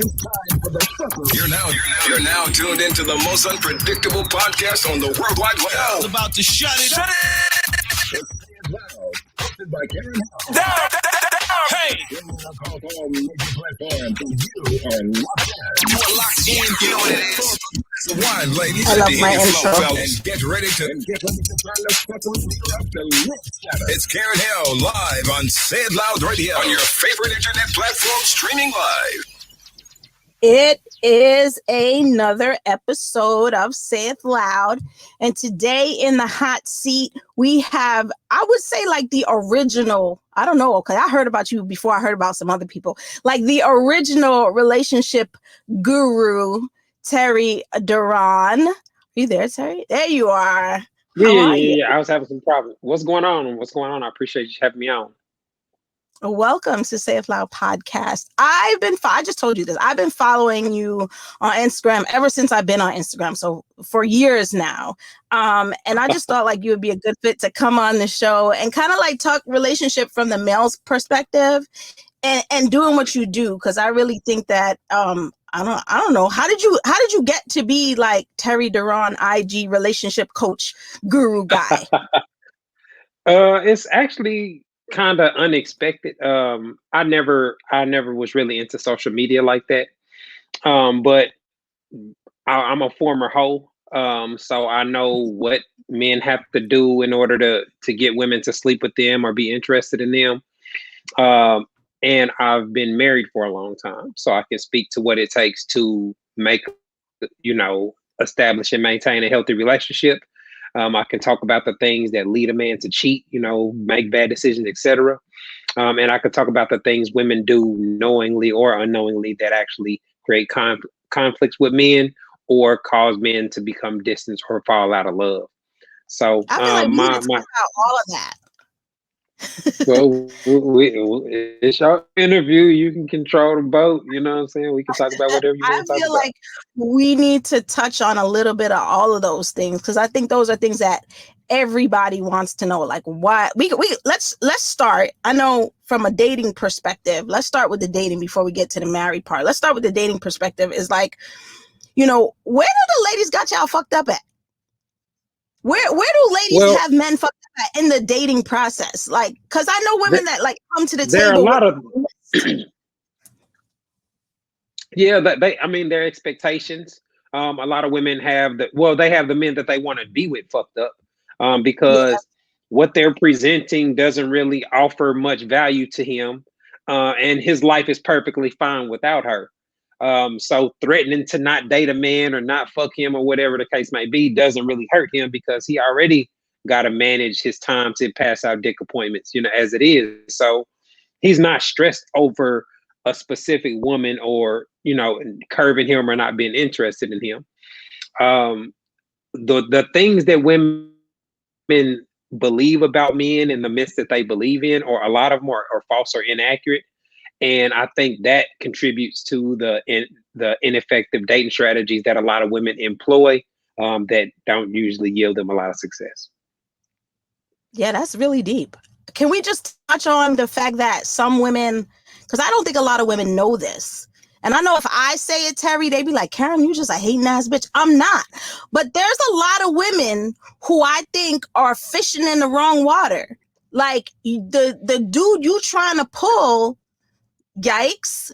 You're now tuned into the most unpredictable podcast on the World Wide Web. It's about to shut it. Hosted by Karen. Hey, You are locked in. You know what it is. So wine, ladies, I love and my your flow, intro. fellas, and get ready to turn the fucking up the lit. It's Karen Hill live on Say It Loud Radio on your favorite internet platform, streaming live. It is another episode of Say It Loud. And today in the hot seat, we have, I would say, like the original, I don't know, because I heard about you before I heard about some other people, like the original relationship guru, Terry DeRon. Are you there, Terry? There you are. How are you? Yeah. I was having some problems. What's going on? I appreciate you having me on. Welcome to Say It Loud podcast. I just told you this. I've been following you on Instagram ever since I've been on Instagram. So for years now. And I just thought like you would be a good fit to come on the show and kind of like talk relationship from the male's perspective and doing what you do. Cause I really think that, I don't know. How did you get to be like Terry DeRon, IG relationship coach guru guy? It's actually kind of unexpected. I never was really into social media like that. But I'm a former hoe, so I know what men have to do in order to get women to sleep with them or be interested in them. And I've been married for a long time, so I can speak to what it takes to make, establish and maintain a healthy relationship. I can talk about the things that lead a man to cheat, make bad decisions, etc. And I could talk about the things women do knowingly or unknowingly that actually create conflicts with men or cause men to become distant or fall out of love. So I feel like we need to talk about all of that. Well, it's your interview. You can control the boat. You know what I'm saying? We can talk about whatever you want to talk about. I feel like we need to touch on a little bit of all of those things because I think those are things that everybody wants to know. Like, why let's start. I know from a dating perspective. Let's start with the dating before we get to the married part. Let's start with the dating perspective. Is like, where do the ladies got y'all fucked up at? Where do ladies have men fucked up at in the dating process? Like, because I know women that like come to the table. There are a lot of their expectations. A lot of women have they have the men that they want to be with fucked up because what they're presenting doesn't really offer much value to him, and his life is perfectly fine without her. So threatening to not date a man or not fuck him or whatever the case may be doesn't really hurt him because he already got to manage his time to pass out dick appointments, as it is. So he's not stressed over a specific woman or, curving him or not being interested in him. The things that women believe about men and the myths that they believe in, or a lot of them are false or inaccurate. And I think that contributes to the ineffective dating strategies that a lot of women employ that don't usually yield them a lot of success. Yeah, that's really deep. Can we just touch on the fact that some women, because I don't think a lot of women know this. And I know if I say it, Terry, they be like, Karen, you just a hating ass bitch. I'm not. But there's a lot of women who I think are fishing in the wrong water. Like the dude you trying to pull, yikes,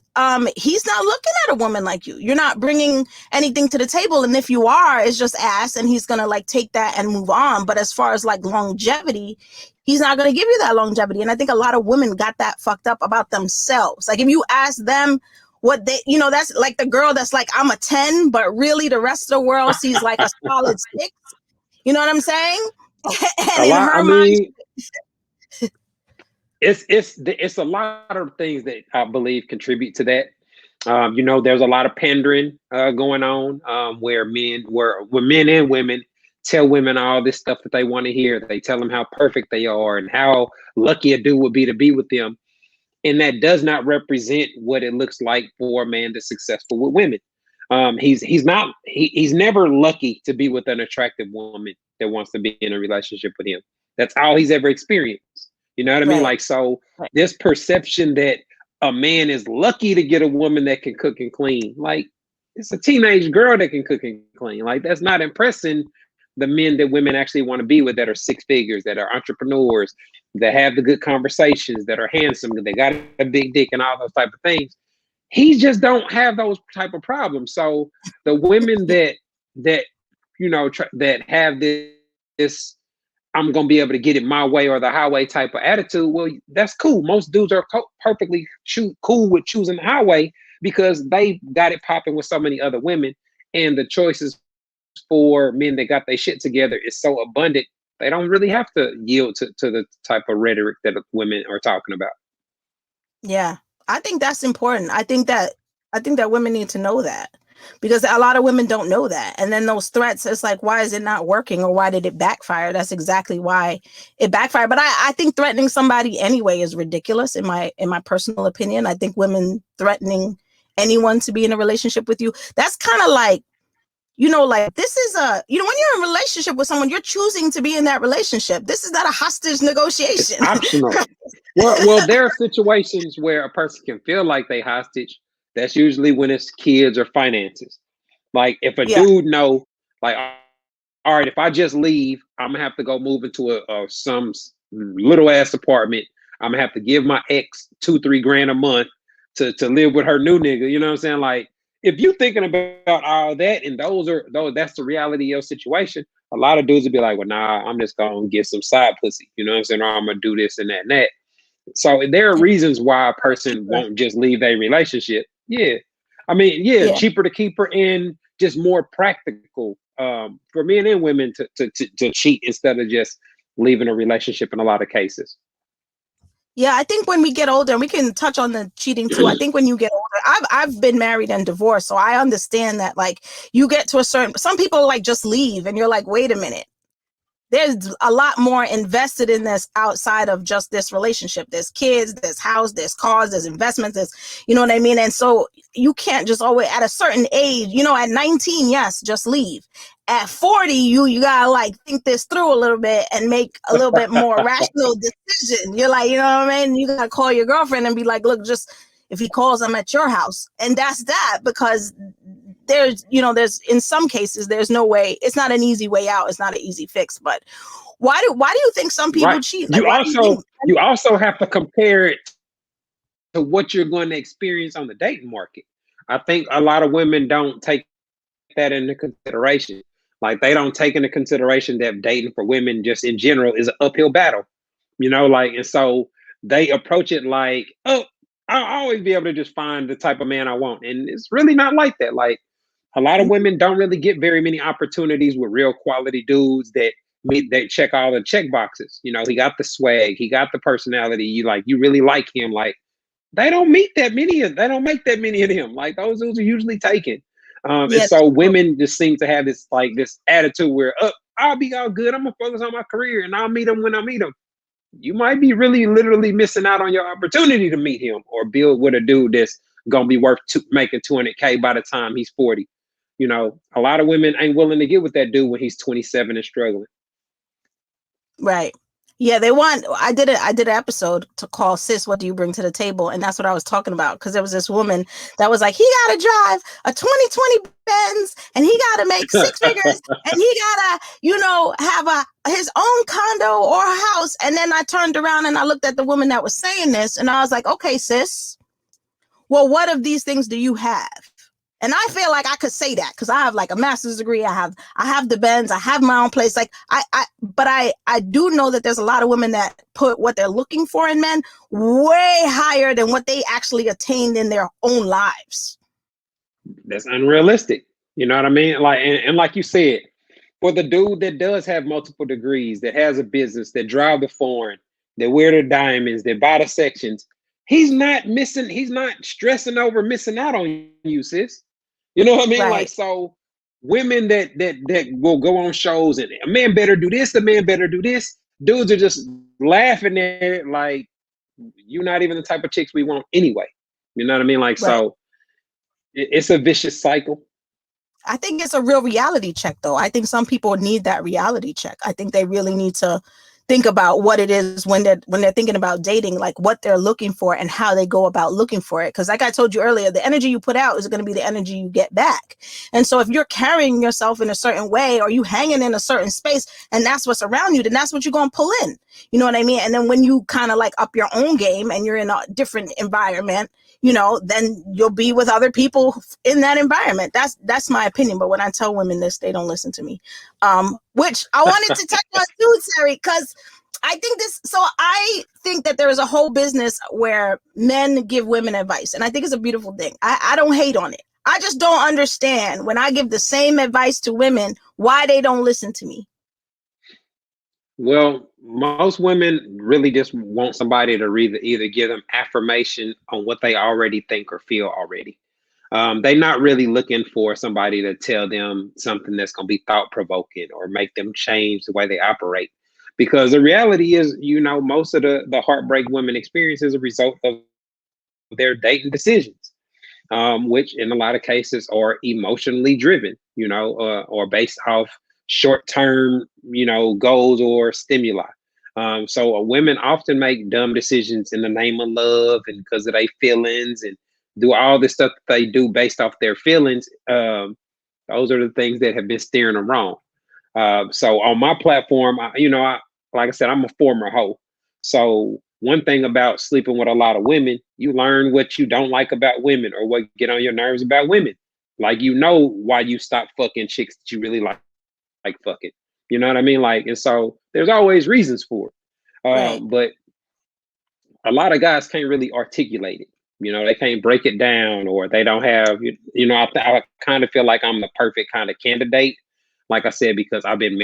he's not looking at a woman like you. You're not bringing anything to the table, and if you are, it's just ass, and he's gonna like take that and move on. But as far as like longevity, he's not gonna give you that longevity. And I think a lot of women got that fucked up about themselves. Like if you ask them what they, that's like the girl that's like, I'm a 10, but really the rest of the world sees like a solid 6. You know what I'm saying? And mind, It's a lot of things that I believe contribute to that. There's a lot of pandering going on where men and women tell women all this stuff that they want to hear. They tell them how perfect they are and how lucky a dude would be to be with them. And that does not represent what it looks like for a man that's successful with women. He's never lucky to be with an attractive woman that wants to be in a relationship with him. That's all he's ever experienced. You know what I mean? Like, so this perception that a man is lucky to get a woman that can cook and clean. Like, it's a teenage girl that can cook and clean. Like, that's not impressing the men that women actually want to be with, that are six figures, that are entrepreneurs, that have the good conversations, that are handsome, that they got a big dick and all those type of things. He just don't have those type of problems. So the women that that have this I'm gonna be able to get it my way or the highway type of attitude, well, that's cool. Most dudes are perfectly cool with choosing the highway because they got it popping with so many other women, and the choices for men that got their shit together is so abundant. They don't really have to yield to the type of rhetoric that women are talking about. Yeah, I think that's important. I think that women need to know that, because a lot of women don't know that. And then those threats, it's like, why is it not working, or why did it backfire? That's exactly why it backfired. But I think threatening somebody anyway is ridiculous in my personal opinion. I think women threatening anyone to be in a relationship with you, that's kind of like, like, this is when you're in a relationship with someone, you're choosing to be in that relationship. This is not a hostage negotiation. It's optional. Well, there are situations where a person can feel like they hostage. That's usually when it's kids or finances. Like, if a dude know, like, all right, if I just leave, I'm gonna have to go move into some little ass apartment. I'm gonna have to give my ex $2-3 grand a month to live with her new nigga. You know what I'm saying? Like, if you thinking about all that, and that's the reality of your situation, a lot of dudes would be like, well, nah, I'm just gonna get some side pussy. You know what I'm saying? Or I'm gonna do this and that and that. So there are reasons why a person won't just leave a relationship. Yeah. I mean, cheaper to keep her, and just more practical for men and women to cheat instead of just leaving a relationship in a lot of cases. Yeah, I think when we get older, and we can touch on the cheating too. I think when you get older, I've been married and divorced, so I understand that, like, you get to some people like just leave, and you're like, wait a minute. There's a lot more invested in this outside of just this relationship. There's kids, there's house, there's cars, there's investments, there's, you know what I mean? And so you can't just always, at a certain age, at 19, yes, just leave. At 40, you gotta like think this through a little bit and make a little bit more rational decision. You're like, you know what I mean? You gotta call your girlfriend and be like, look, just if he calls, I'm at your house. And that's that, because there's in some cases, there's no way. It's not an easy way out. It's not an easy fix. But why do you think some people cheat? Like, you also have to compare it to what you're going to experience on the dating market. I think a lot of women don't take that into consideration. Like, they don't take into consideration that dating for women just in general is an uphill battle. And so they approach it like, oh, I'll always be able to just find the type of man I want. And it's really not like that. Like, a lot of women don't really get very many opportunities with real quality dudes that check all the check boxes. He got the swag, he got the personality. You really like him. Like, they don't make that many of them. Like, those dudes are usually taken. And so women just seem to have this attitude where, I'll be all good, I'm gonna focus on my career, and I'll meet him when I meet him. You might be really literally missing out on your opportunity to meet him or build with a dude that's gonna be worth making $200K by the time he's 40. A lot of women ain't willing to get with that dude when he's 27 and struggling. Right. Yeah, I did an episode to call Sis, What Do You Bring to the Table? And that's what I was talking about, because there was this woman that was like, he got to drive a 2020 Benz, and he got to make six figures, and he got to, have his own condo or house. And then I turned around and I looked at the woman that was saying this, and I was like, okay, sis, well, what of these things do you have? And I feel like I could say that because I have like a master's degree. I have the Benz. I have my own place. Like but I do know that there's a lot of women that put what they're looking for in men way higher than what they actually attained in their own lives. That's unrealistic. You know what I mean? Like, and like you said, for the dude that does have multiple degrees, that has a business, that drive the foreign, that wear the diamonds, that buy the sections, he's not stressing over missing out on you, sis. You know what I mean? Right. Like, so women that will go on shows and a man better do this, the man better do this. Dudes are just laughing at it like, you're not even the type of chicks we want anyway. You know what I mean? Like, right. So it's a vicious cycle. I think it's a real reality check, though. I think some people need that reality check. I think they really need to think about what it is when they're thinking about dating, like what they're looking for and how they go about looking for it. Because like I told you earlier, the energy you put out is going to be the energy you get back. And so if you're carrying yourself in a certain way, or you hanging in a certain space, and that's what's around you, then that's what you're going to pull in. You know what I mean? And then when you kind of like up your own game and you're in a different environment, you know, then you'll be with other people in that environment. That's my opinion. But when I tell women this, they don't listen to me. Which I wanted to touch on too, Terry, because I think that there is a whole business where men give women advice, and I think it's a beautiful thing. I don't hate on it. I just don't understand when I give the same advice to women, why they don't listen to me. Well, most women really just want somebody to either give them affirmation on what they already think or feel already. They're not really looking for somebody to tell them something that's going to be thought provoking or make them change the way they operate. Because the reality is, you know, most of the heartbreak women experience is a result of their dating decisions, which in a lot of cases are emotionally driven, you know, or based off short term, you know, goals or stimuli. So women often make dumb decisions in the name of love and because of their feelings, and do all this stuff that they do based off their feelings. Those are the things that have been steering them wrong. So on my platform, like I said, I'm a former hoe. So one thing about sleeping with a lot of women, you learn what you don't like about women or what get on your nerves about women. Like, you know why you stop fucking chicks that you really like fucking. You know what I mean? Like, and so there's always reasons for it. Right. But a lot of guys can't really articulate it. You know, they can't break it down, or they don't have, you know, I kind of feel like I'm the perfect kind of candidate. Like I said, because I've been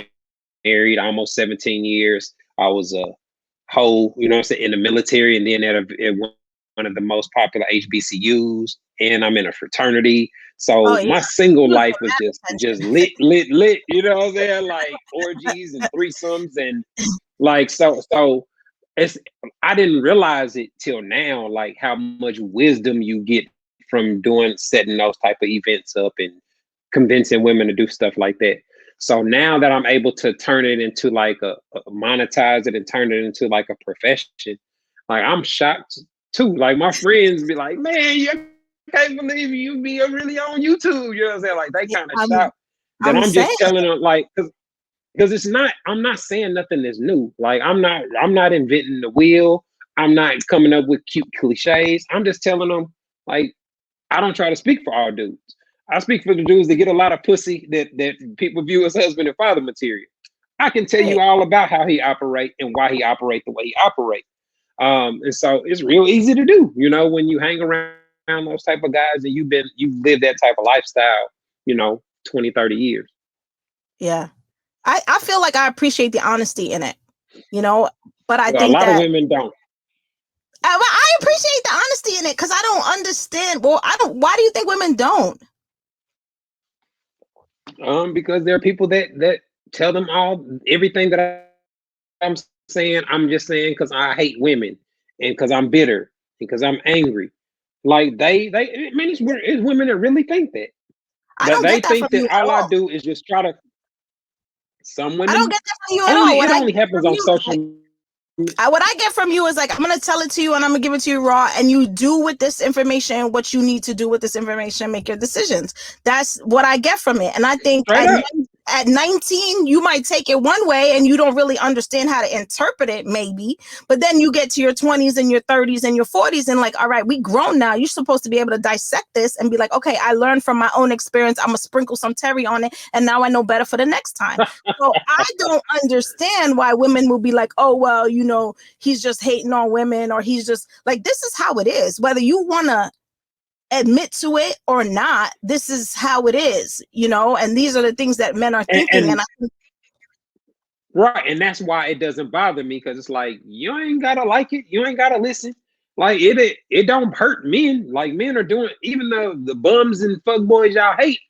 married almost 17 years. I was a hoe, you know what I'm saying, in the military, and then at one of the most popular HBCUs, and I'm in a fraternity. Oh So yeah. my single You life know was that just attention. lit, you know what I'm saying? Like orgies and threesomes and like so it's I didn't realize it till now, like how much wisdom you get from setting those type of events up and convincing women to do stuff like that. So now that I'm able to turn it into like a monetize it and turn it into like a profession, like I'm shocked too. Like my friends be like, "Man, you can't believe you be really on YouTube." You know what I'm saying? Like they Yeah, kind of shocked. Then I'm I'm saying. just telling them like, because it's not. I'm not saying nothing that's new. Like I'm not inventing the wheel. I'm not coming up with cute cliches. I'm just telling them like I don't try to speak for all dudes. I speak for the dudes that get a lot of pussy that people view as husband and father material. I can tell you Right. all about how he operate and why he operate the way he operate. And so it's real easy to do, you know, when you hang around those type of guys and you've lived that type of lifestyle, you know, 20, 30 years. Yeah. I feel like I appreciate the honesty in it, you know, but I Well, a think lot of that women don't. I appreciate the honesty in it because I don't understand. Well, I don't. Why do you think women don't? Because there are people that tell them everything that I'm saying. I'm just saying because I hate women and because I'm bitter and because I'm angry. Like I mean, it's women that really think that. I That don't they get that from think you that at all I all. do is just try to. Some I don't women get that from you at all. it only happens on What I get from you is like, I'm gonna tell it to you and I'm gonna give it to you raw, and you do with this information what you need to do with this information, make your decisions. That's what I get from it. And I think straight up. at 19, you might take it one way and you don't really understand how to interpret it, maybe. But then you get to your 20s and your 30s and your 40s, and like, all right, we grown now. You're supposed to be able to dissect this and be like, okay, I learned from my own experience. I'm gonna sprinkle some Terry on it, and now I know better for the next time. So I don't understand why women will be like, oh, well, you know, he's just hating on women, or he's just like, this is how it is. Whether you want to admit to it or not, this is how it is, you know, and these are the things that men are thinking. And And I think, right, and that's why it doesn't bother me, because it's like you ain't gotta like it, you ain't gotta listen. Like it don't hurt men. Like men are doing, even though the bums and fuck boys y'all hate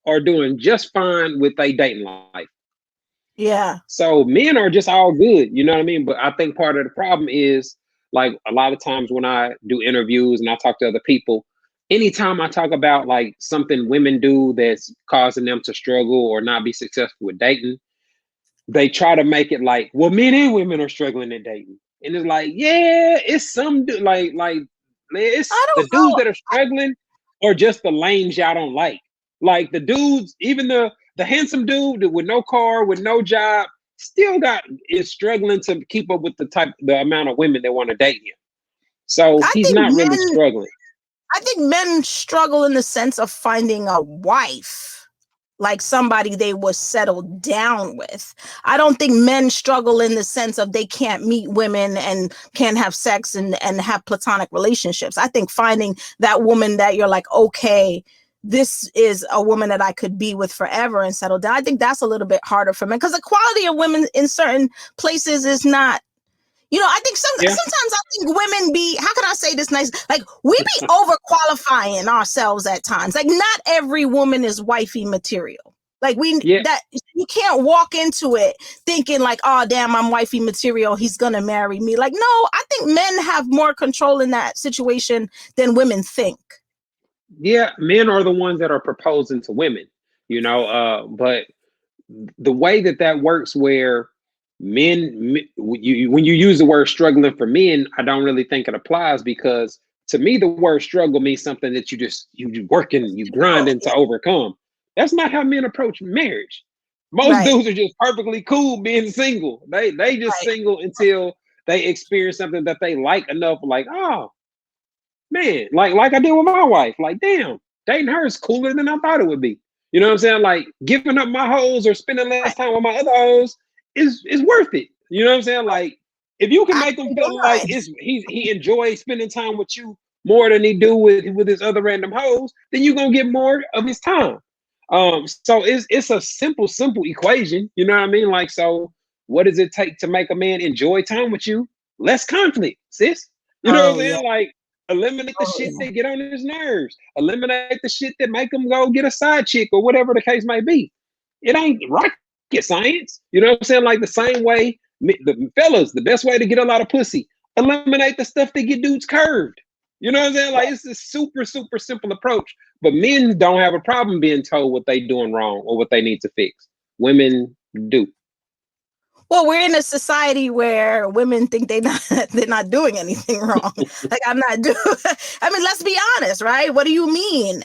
are doing just fine with their dating life. yeah, So men are just all good, you know what I mean? But I think part of the problem is, like, a lot of times when I do interviews and I talk to other people, anytime I talk about like something women do that's causing them to struggle or not be successful with dating, they try to make it like, well, men and women are struggling at dating. And it's like, yeah, it's some like I it's the don't dudes know. that are struggling or just the lames y'all don't like. Like the dudes, even the handsome dude with no car, with no job, still is struggling to keep up with the amount of women that want to date him. So I he's think not really men. struggling. I think men struggle in the sense of finding a wife, like somebody they will settle down with. I don't think men struggle in the sense of they can't meet women and can't have sex and have platonic relationships. I think finding that woman that you're like, okay, this is a woman that I could be with forever and settle down. I think that's a little bit harder for men because the quality of women in certain places is not. I think Yeah. sometimes I think women be, how can I say this nice? Like we be overqualifying ourselves at times. Like not every woman is wifey material. Like Yeah. that you can't walk into it thinking like, oh damn, I'm wifey material. He's gonna marry me. Like, no, I think men have more control in that situation than women think. Yeah, men are the ones that are proposing to women, but the way that works where when you use the word struggling for men, I don't really think it applies because to me the word struggle means something that you working, you grinding to overcome. That's not how men approach marriage. Most Right, dudes are just perfectly cool being single. They just right. single until they experience something that they like enough, like, oh man, like I did with my wife. Like, damn, dating her is cooler than I thought it would be. You know what I'm saying? Like giving up my hoes or spending less time with my other hoes is worth it. You know what I'm saying? Like if you can I make him ain't feel like gonna he enjoys spending time with you more than he do with his other random hoes, then you're gonna get more of his time. So it's a simple equation. You know what I mean? Like, so what does it take to make a man enjoy time with you? Less conflict, sis. You know what I'm Oh yeah, saying? Like eliminate the oh shit yeah. that get on his nerves. Eliminate the shit that make him go get a side chick or whatever the case may be. It ain't rocket science. You know what I'm saying? Like the same way, the fellas, the best way to get a lot of pussy, eliminate the stuff that get dudes curved. You know what I'm saying? Like it's a super simple approach. But men don't have a problem being told what they doing wrong or what they need to fix. Women do. Well, we're in a society where women think they're not doing anything wrong. Like I'm not doing. I mean, let's be honest, right? What do you mean?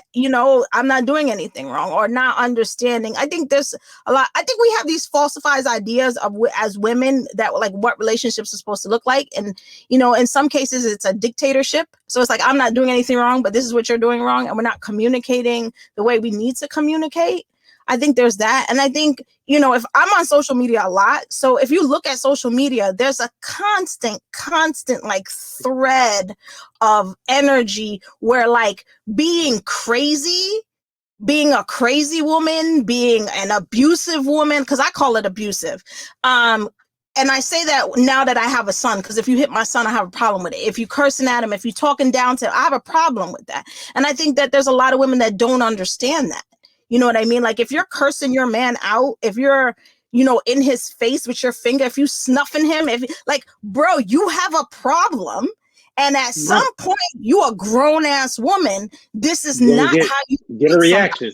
I'm not doing anything wrong or not understanding. I think there's a lot. I think we have these falsified ideas of as women that like what relationships are supposed to look like, and in some cases it's a dictatorship. So it's like I'm not doing anything wrong, but this is what you're doing wrong, and we're not communicating the way we need to communicate. I think there's that. And I think, if I'm on social media a lot, so if you look at social media, there's a constant like thread of energy where like being crazy, being a crazy woman, being an abusive woman, because I call it abusive. And I say that now that I have a son, because if you hit my son, I have a problem with it. If you cursing at him, if you talking down to him, I have a problem with that. And I think that there's a lot of women that don't understand that. You know what I mean? Like if you're cursing your man out, if you're, in his face with your finger, if you snuffing him, if like, bro, you have a problem. And at some Right. point, you a grown ass woman. This is You're gonna not how you get a treat somebody. reaction.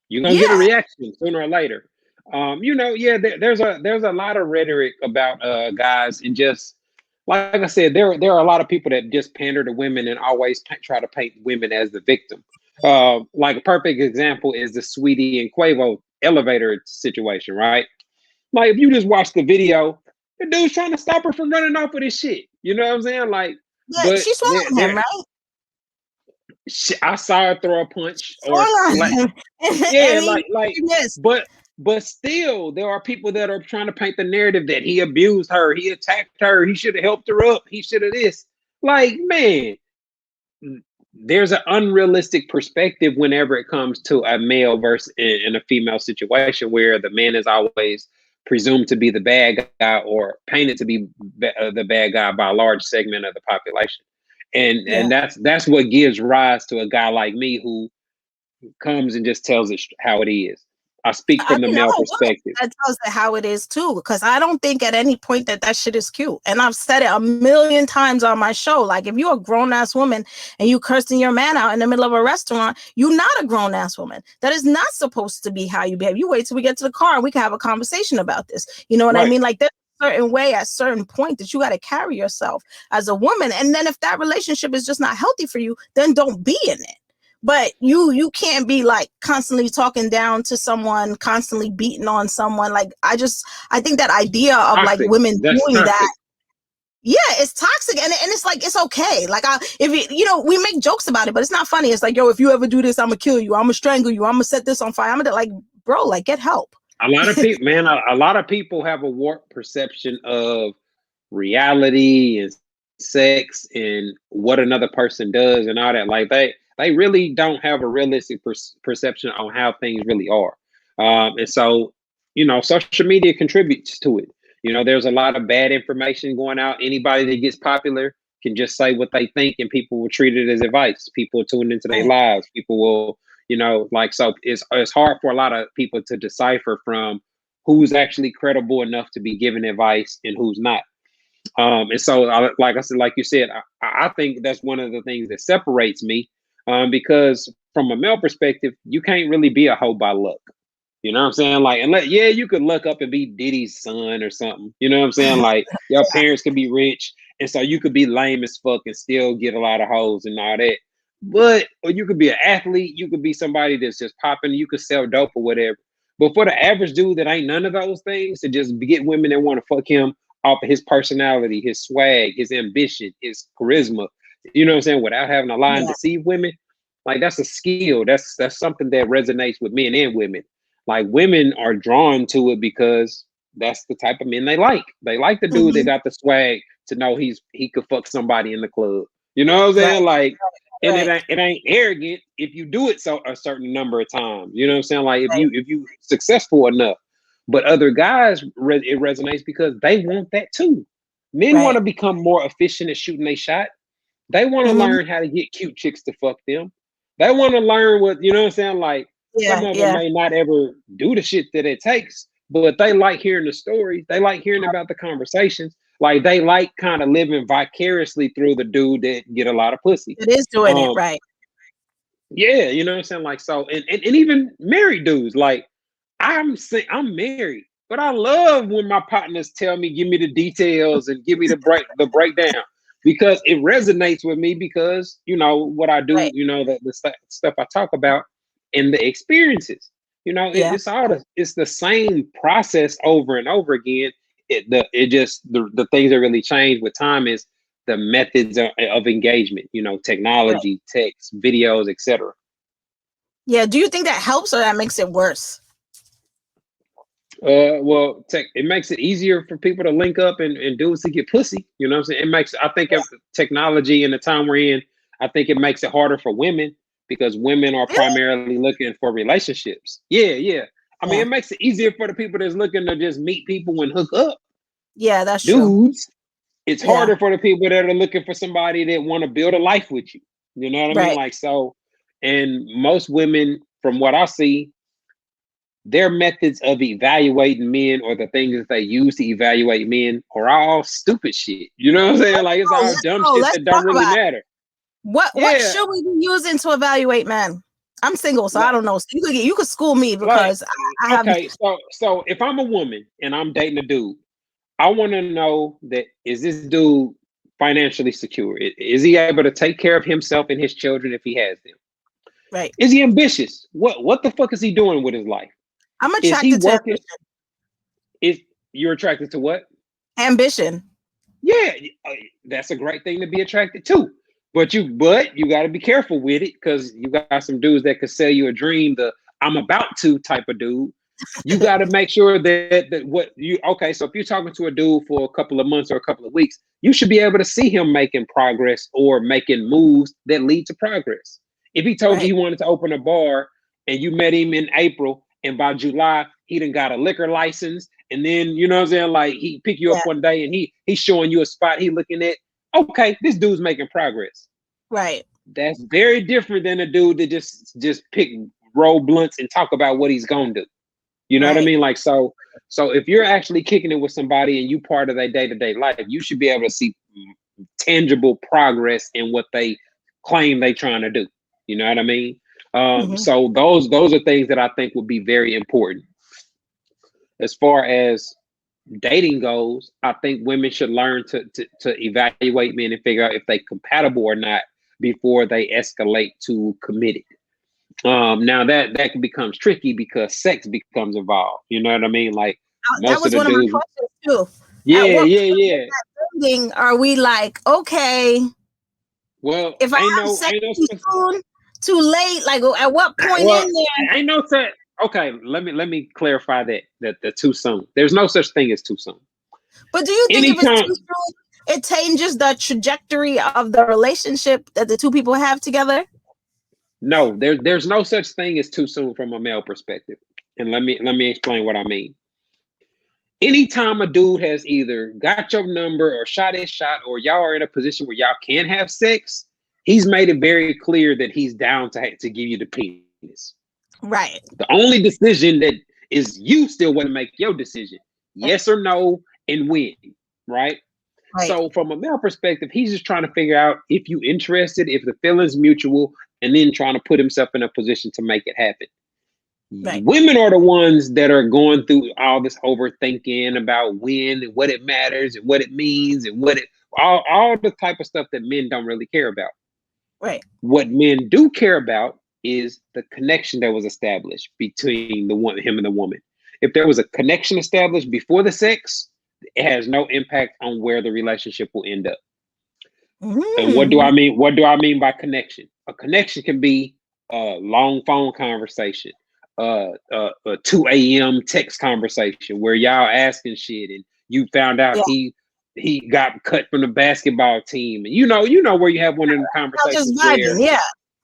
You're gonna get a Yeah. reaction sooner or later. Yeah, there's a lot of rhetoric about guys and just like I said, there are a lot of people that just pander to women and always try to paint women as the victim. Like a perfect example is the Sweetie and Quavo elevator situation, right? Like if you just watch the video, the dude's trying to stop her from running off with his shit. You know what I'm saying? Like, Yeah. but She swung on him, there, right? I saw her throw a punch or Swung on slap. him. Yeah, And he missed. but still, there are people that are trying to paint the narrative that he abused her, he attacked her, he should have helped her up, he should have this. Like, man, there's an unrealistic perspective whenever it comes to a male versus in a female situation where the man is always presumed to be the bad guy or painted to be the bad guy by a large segment of the population. Yeah. And that's what gives rise to a guy like me who comes and just tells it how it is. I speak I from the mean, I'm male a woman perspective. that tells it how it is too, because I don't think at any point that shit is cute. And I've said it a million times on my show. Like, if you're a grown ass woman and you cursing your man out in the middle of a restaurant, you're not a grown ass woman. That is not supposed to be how you behave. You wait till we get to the car and we can have a conversation about this. You know what I Right. mean? Like, there's a certain way at certain point that you got to carry yourself as a woman. And then if that relationship is just not healthy for you, then don't be in it. But you can't be like constantly talking down to someone, constantly beating on someone. Like, I think that idea of like Toxic. women That's doing toxic. that, yeah, it's toxic. And it's like, it's okay. Like, we make jokes about it, but it's not funny. It's like, yo, if you ever do this, I'm gonna kill you, I'm gonna strangle you, I'm gonna set this on fire, I'm gonna, like, bro, like, get help. A lot of people, man, a lot of people have a warped perception of reality and sex and what another person does and all that. Like, they really don't have a realistic perception on how things really are. And so, social media contributes to it. There's a lot of bad information going out. Anybody that gets popular can just say what they think, and people will treat it as advice. People will tune into their Right. lives. People will, so it's hard for a lot of people to decipher from who's actually credible enough to be giving advice and who's not. And so, like I said, like you said, I think that's one of the things that separates me, because from a male perspective, you can't really be a hoe by luck. You know what I'm saying? Like, unless, yeah, you could look up and be Diddy's son or something. You know what I'm saying? Like, your parents could be rich, and so you could be lame as fuck and still get a lot of hoes and all that. But, or you could be an athlete, you could be somebody that's just popping, you could sell dope or whatever. But for the average dude that ain't none of those things, to just get women that want to fuck him off of his personality, his swag, his ambition, his charisma, you know what I'm saying, without having to lie and Yeah. deceive women, like, that's a skill. That's something that resonates with men and women. Like, women are drawn to it because that's the type of men they like. They like the dude that Mhm. got the swag to know he could fuck somebody in the club. You know what I'm saying? Right. Like, and Right. it ain't arrogant if you do it so a certain number of times. You know what I'm saying? Like, Right. if you successful enough. But other guys, it resonates because they want that too. Men want Right. to become more efficient at shooting a shot. They want to Mhm. learn how to get cute chicks to fuck them. They want to learn what, you know what I'm saying? Like, some Yeah. of them Yeah. may not ever do the shit that it takes, but they like hearing the stories. They like hearing about the conversations. Like, they like kind of living vicariously through the dude that get a lot of pussy. It is doing it Um, right. yeah, you know what I'm saying? Like, so, and even married dudes, like, I'm married, but I love when my partners tell me, give me the details and give me the breakdown, because it resonates with me, because what I do, Right. the stuff I talk about and the experiences. Yeah. It's the same process over and over again. The things that really change with time is the methods of engagement. Right. Technology, text, videos, etc. Yeah. Do you think that helps or that makes it worse? Well, it makes it easier for people to link up and dudes to get pussy. You know what I'm saying? I think Yeah. of technology and the time we're in, I think it makes it harder for women, because women are Really? primarily looking for relationships. Yeah, yeah. I mean, Yeah. it makes it easier for the people that's looking to just meet people and hook up. Yeah. That's true. Dudes, it's Yeah. harder for the people that are looking for somebody that want to build a life with you. You know what I mean? Right. Like, so, and most women, from what I see, their methods of evaluating men, or the things that they use to evaluate men, are all stupid shit. You know what I'm saying? Like, it's Oh, all let's dumb go. shit Let's that talk don't really about it. matter. What Yeah, should we be using to evaluate men? I'm single, so I like, don't know. So you could school me like, because I have. okay, so if I'm a woman and I'm dating a dude, I want to know that, is this dude financially secure? Is he able to take care of himself and his children if he has them? Right. Is he ambitious? What the fuck is he doing with his life? I'm Is he attracted to working? Is You're attracted to what? ambition. Yeah, that's a great thing to be attracted to. But you got to be careful with it, because you got some dudes that could sell you a dream. The I'm about to type of dude. You got to make sure that what you okay. So if you're talking to a dude for a couple of months or a couple of weeks, you should be able to see him making progress or making moves that lead to progress. If he told you Right. he wanted to open a bar and you met him in April, and by July he done got a liquor license, and then you know what I'm saying, like, he pick you up Yeah. one day and he's showing you a spot he looking at. Okay, this dude's making progress. Right. That's very different than a dude that just pick roll blunts and talk about what he's gonna do. You know what I Right. mean? Like, so if you're actually kicking it with somebody and you part of their day-to-day life, you should be able to see tangible progress in what they claim they trying to do. You know what I mean? Mhm. So those are things that I think would be very important. As far as dating goes, I think women should learn to evaluate men and figure out if they compatible or not before they escalate to committed. Now that becomes tricky because sex becomes involved. You know what I mean? Like That most of was the one of my dudes. questions too. At Yeah, what yeah, point yeah. in that dating are we like, okay, Well, if I have sex too soon, too late, like at what point well, in there? ain't no such. Okay, let me clarify that the too soon. There's no such thing as too soon. But do you think if it's Anytime. too soon, it changes the trajectory of the relationship that the two people have together? No, there's no such thing as too soon from a male perspective. And let me explain what I mean. Anytime a dude has either got your number or shot his shot, or y'all are in a position where y'all can have sex, he's made it very clear that he's down to give you the penis. Right. The only decision that is you still want to make your decision, yes or no, and when, right? Right. So from a male perspective, he's just trying to figure out if you interested, if the feeling's mutual, and then trying to put himself in a position to make it happen. Right. Women are the ones that are going through all this overthinking about when and what it matters and what it means and what it all the type of stuff that men don't really care about. Right. What men do care about is the connection that was established between him and the woman. If there was a connection established before the sex, it has no impact on where the relationship will end up. And what do I mean? What do I mean by connection? A connection can be a long phone conversation, a 2 a.m. text conversation where y'all asking shit and you found out Yeah. he got cut from the basketball team. And you know where you have one of the conversations Just vibing,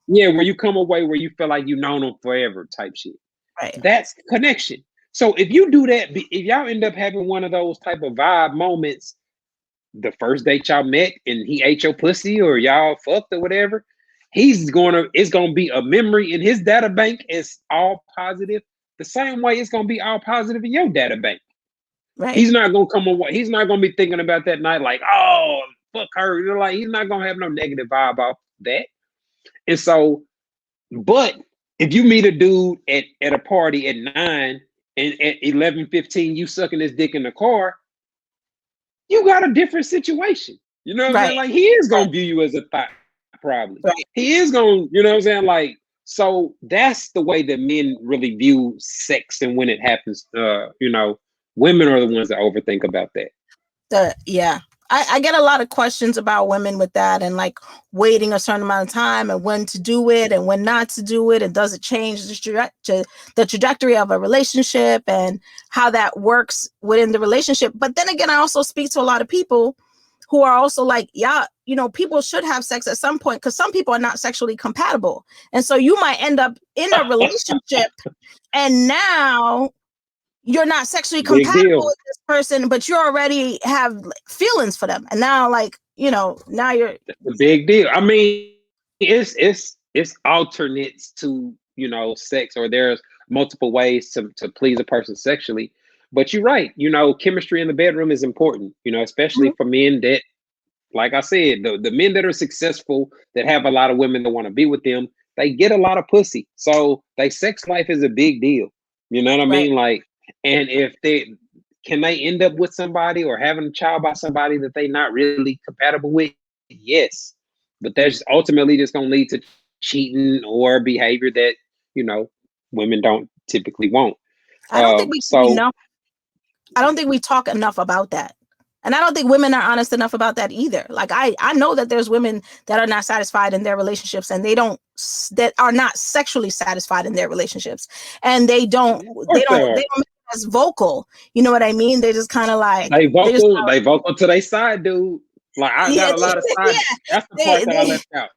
where you come away where you feel like you've known them forever type shit. Right. That's connection. So if you do that, if y'all end up having one of those type of vibe moments, the first date y'all met and he ate your pussy or y'all fucked or whatever, it's gonna be a memory in his data bank. It's all positive. The same way it's gonna be all positive in your data bank. Right. He's not gonna come away. He's not gonna be thinking about that night like, oh, fuck her. You're like, he's not gonna have no negative vibe off that. And so, but if you meet a dude at a party at 9 and at 11:15 you sucking his dick in the car, you got a different situation. You know what I'm saying? Like he is gonna view you as a thought, probably. Right. He is gonna, you know what I'm saying? Like, so that's the way that men really view sex and when it happens. Women are the ones that overthink about that. I get a lot of questions about women with that and like waiting a certain amount of time and when to do it and when not to do it. And does it change the trajectory of a relationship and how that works within the relationship? But then again, I also speak to a lot of people who are also like, yeah, people should have sex at some point because some people are not sexually compatible. And so you might end up in a relationship and now you're not sexually compatible with this person, but you already have feelings for them. And now, now you're. That's a big deal. I mean, it's alternates to, sex, or there's multiple ways to please a person sexually. But you're right. Chemistry in the bedroom is important, especially for men that, like I said, the men that are successful, that have a lot of women that want to be with them, they get a lot of pussy. So their sex life is a big deal. You know what I mean? Like, and if they end up with somebody or having a child by somebody that they not really compatible with, yes. But that's ultimately just gonna lead to cheating or behavior that, women don't typically want. I don't think I don't think we talk enough about that. And I don't think women are honest enough about that either. Like I know that there's women that are not satisfied in their relationships and that are not sexually satisfied in their relationships. And they don't make it as vocal. You know what I mean? They just kind of like they vocal to their side, dude. Like I got a lot of side. That's the part that I left out.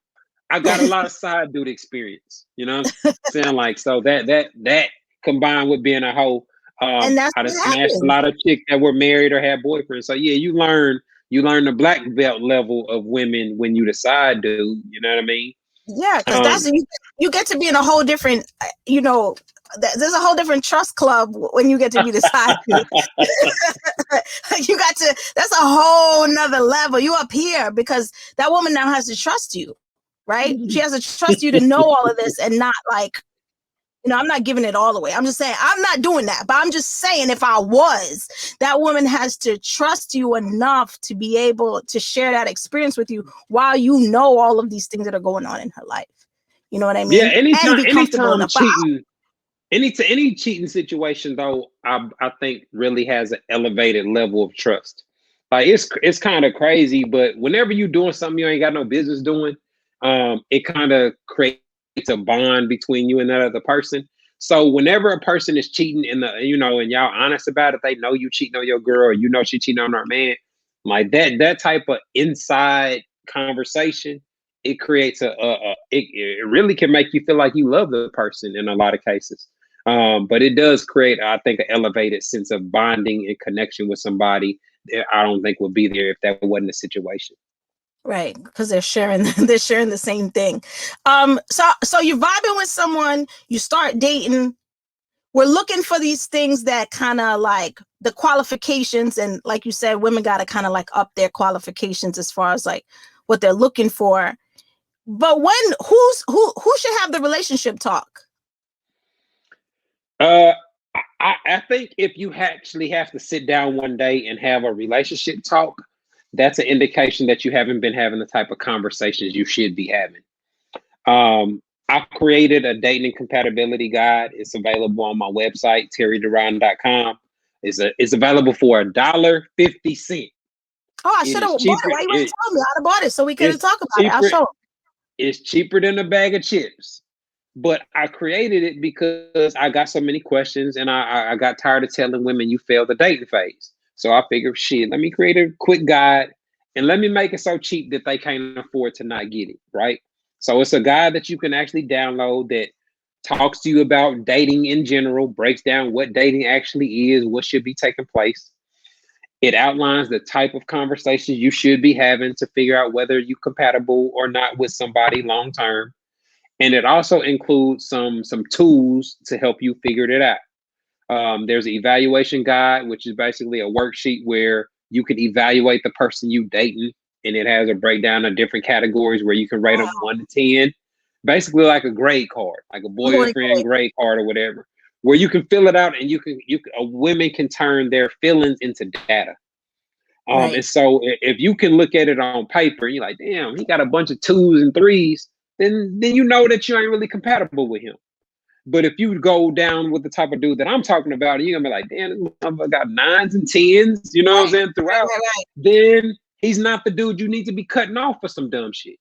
I got a lot of side dude experience. You know what I'm saying? Like, so that combined with being a hoe. And that's I just smashed a lot of chicks that were married or had boyfriends. So yeah, you learn the black belt level of women when you decide, dude. You know what I mean? Yeah, because you get to be in a whole different, there's a whole different trust club when you get to be the side piece. That's a whole nother level. You up here because that woman now has to trust you, right? She has to trust you to know all of this and not like, I'm not giving it all away. I'm just saying, I'm not doing that. But I'm just saying, if I was, that woman has to trust you enough to be able to share that experience with you while you know all of these things that are going on in her life. You know what I mean? Yeah, anytime cheating, any cheating situation though, I think really has an elevated level of trust. Like it's kind of crazy, but whenever you're doing something you ain't got no business doing, it kind of creates a bond between you and that other person. So whenever a person is cheating and y'all honest about it, they know you cheating on your girl, or she cheating on her man, like that type of inside conversation, it creates it really can make you feel like you love the person in a lot of cases. But it does create, I think, an elevated sense of bonding and connection with somebody that I don't think would be there if that wasn't the situation. Right, because they're sharing the same thing. So you're vibing with someone, you start dating. We're looking for these things that kind of like the qualifications, and like you said, women got to kind of like up their qualifications as far as like what they're looking for. But who should have the relationship talk? I think if you actually have to sit down one day and have a relationship talk, that's an indication that you haven't been having the type of conversations you should be having. I've created a dating and compatibility guide. It's available on my website, DeRon.com. It's available for $1.50. Oh, I should have bought it. Why you wouldn't tell me? I'd have bought it so we could talk about it. I'll show. It's cheaper than a bag of chips. But I created it because I got so many questions and I got tired of telling women you failed the dating phase. So I figured, let me create a quick guide and let me make it so cheap that they can't afford to not get it, right? So it's a guide that you can actually download that talks to you about dating in general, breaks down what dating actually is, what should be taking place. It outlines the type of conversations you should be having to figure out whether you're compatible or not with somebody long term. And it also includes some tools to help you figure it out. There's an evaluation guide, which is basically a worksheet where you can evaluate the person you dating, and it has a breakdown of different categories where you can rate them 1 to 10, basically like a grade card, like a boyfriend grade card or whatever, where you can fill it out and women can turn their feelings into data. Right. And so if you can look at it on paper, you're like, damn, he got a bunch of 2s and 3s, then you know that you ain't really compatible with him. But if you go down with the type of dude that I'm talking about, you're gonna be like, damn, this motherfucker got 9s and 10s, you know what I'm saying, throughout. Right. Then he's not the dude you need to be cutting off for some dumb shit.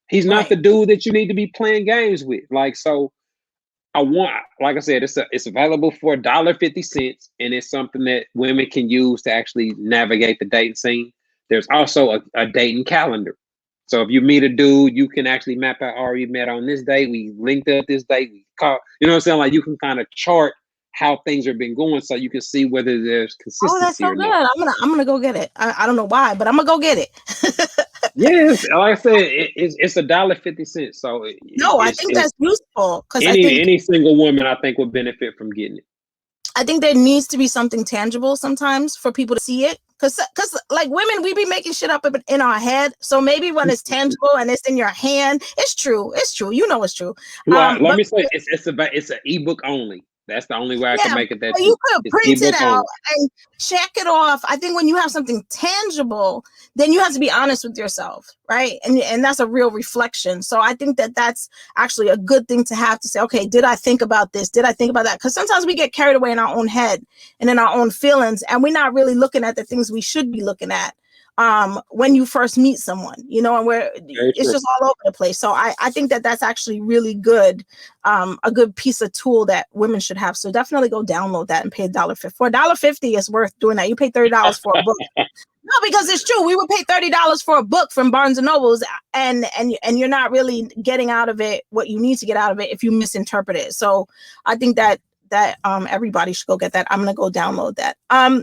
He's not the dude that you need to be playing games with. Like, so like I said, it's available for $1.50, and it's something that women can use to actually navigate the dating scene. There's also a dating calendar. So if you meet a dude, you can actually map out, we met on this date, we linked up this date, we call, you know what I'm saying? Like, you can kind of chart how things have been going so you can see whether there's consistency. Oh, that's so good. I'm gonna go get it. I don't know why, but I'm gonna go get it. Yes, like I said, it's $1.50. So I think that's useful because any single woman I think would benefit from getting it. I think there needs to be something tangible sometimes for people to see it. Because like women, we be making shit up in our head. So maybe when it's tangible and it's in your hand, it's true. It's true. You know it's true. Well, let me say it's an ebook only. That's the only way I can make it that. You could print it out and check it off. I think when you have something tangible, then you have to be honest with yourself, right? And that's a real reflection. So I think that's actually a good thing to have to say, okay, did I think about this? Did I think about that? Because sometimes we get carried away in our own head and in our own feelings, and we're not really looking at the things we should be looking at when you first meet someone, and it's just all over the place. So I think that's actually really good, a good piece of tool that women should have. So definitely go download that and pay $1.50. For $1.50, it's worth doing that. You pay $30 for a book. No, because it's true. We would pay $30 for a book from Barnes and Nobles, and you're not really getting out of it what you need to get out of it if you misinterpret it. So I think that everybody should go get that. I'm gonna go download that.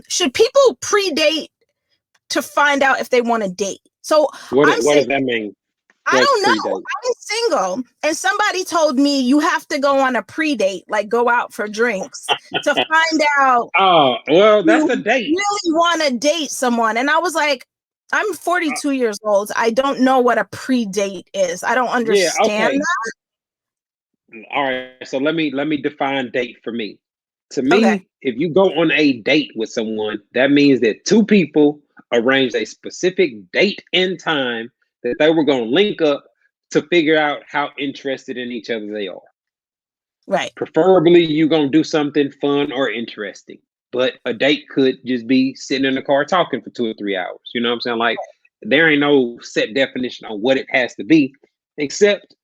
Should people predate to find out if they want to date? So what does that mean? I don't know. I'm single, and somebody told me you have to go on a pre-date, like go out for drinks to find out. Oh, well, that's a date. You really want to date someone, and I was like, I'm 42 years old. I don't know what a pre-date is. I don't understand that. All right, so let me define date for me. To me, if you go on a date with someone, that means that two people arranged a specific date and time that they were going to link up to figure out how interested in each other they are. Right. Preferably, you're going to do something fun or interesting. But a date could just be sitting in the car talking for 2 or 3 hours. You know what I'm saying? Like, there ain't no set definition on what it has to be, except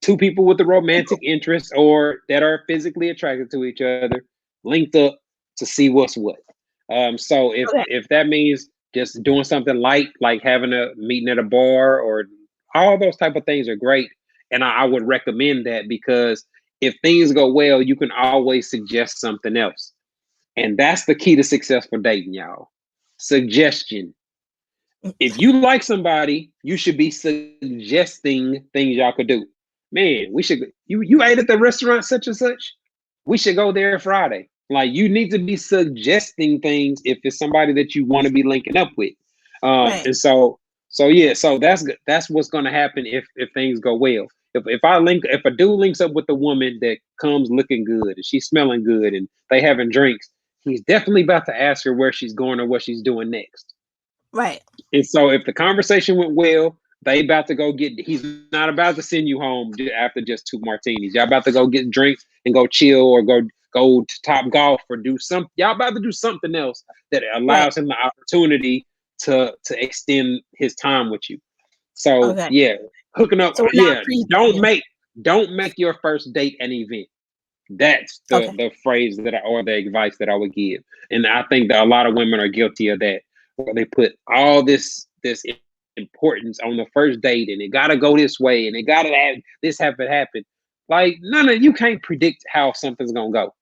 two people with a romantic interest or that are physically attracted to each other linked up to see what's what. So if that means just doing something light, like having a meeting at a bar, or all those type of things are great. And I would recommend that, because if things go well, you can always suggest something else. And that's the key to successful dating, y'all. Suggestion. If you like somebody, you should be suggesting things y'all could do. Man, we should, you ate at the restaurant such and such. We should go there Friday. Like, you need to be suggesting things if it's somebody that you want to be linking up with. And so that's what's going to happen if things go well. If a dude links up with a woman that comes looking good and she's smelling good and they having drinks, he's definitely about to ask her where she's going or what she's doing next. Right. And so if the conversation went well, they about to go he's not about to send you home after just 2 martinis. Y'all about to go get drinks and go chill, or go to Top Golf, or do something. Y'all about to do something else that allows him the opportunity to extend his time with you. So hooking up. So don't make your first date an event. That's the phrase or the advice that I would give. And I think that a lot of women are guilty of that, where they put all this importance on the first date, and it gotta go this way, and it gotta have this happen. Like, you can't predict how something's gonna go.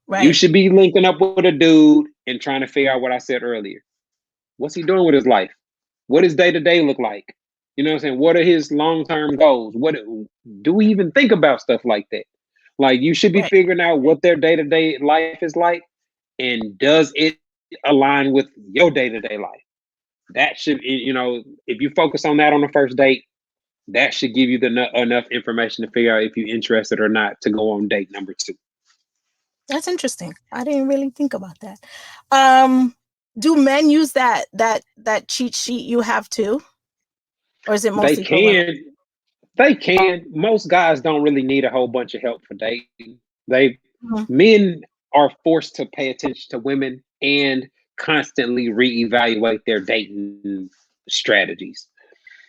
Right. You should be linking up with a dude and trying to figure out what I said earlier. What's he doing with his life? What does day-to-day look like? You know what I'm saying? What are his long-term goals? What do we even think about stuff like that? Like, you should be figuring out what their day-to-day life is like, and does it align with your day-to-day life? That should, if you focus on that on the first date, that should give you enough information to figure out if you're interested or not to go on date number 2. That's interesting. I didn't really think about that. Do men use that cheat sheet you have too? Or is it mostly for women? They can. Most guys don't really need a whole bunch of help for dating. Men are forced to pay attention to women and constantly reevaluate their dating strategies.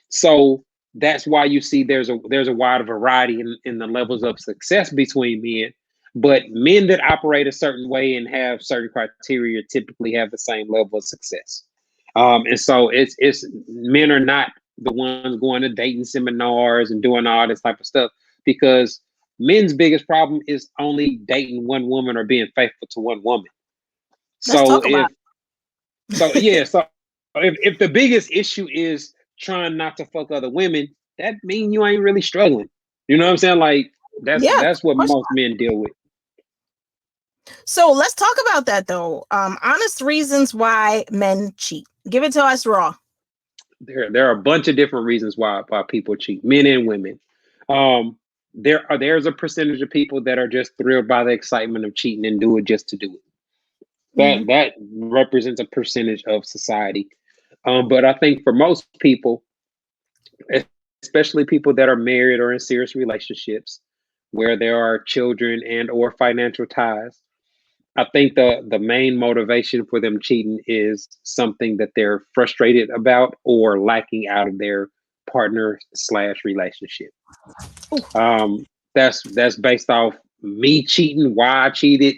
So that's why you see there's a wide variety in the levels of success between men. But men that operate a certain way and have certain criteria typically have the same level of success. And so it's men are not the ones going to dating seminars and doing all this type of stuff, because men's biggest problem is only dating one woman or being faithful to one woman. So if the biggest issue is trying not to fuck other women, that means you ain't really struggling. You know what I'm saying? Like, that's what most men deal with. So let's talk about that though. Honest reasons why men cheat. Give it to us raw. There are a bunch of different reasons why people cheat, men and women. There's a percentage of people that are just thrilled by the excitement of cheating and do it just to do it. That represents a percentage of society. But I think for most people, especially people that are married or in serious relationships where there are children and or financial ties, I think the main motivation for them cheating is something that they're frustrated about or lacking out of their partner/relationship. That's based off me cheating, why I cheated,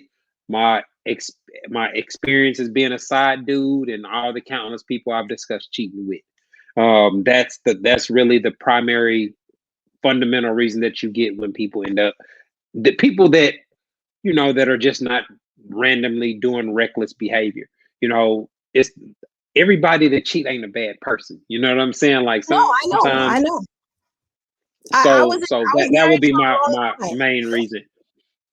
my experience as being a side dude, and all the countless people I've discussed cheating with. That's really the primary fundamental reason that you get when people end up, the people that that are just not randomly doing reckless behavior. It's everybody that cheat ain't a bad person. You know what I'm saying? Like, I know. I was that would married be for a long my time. main reason.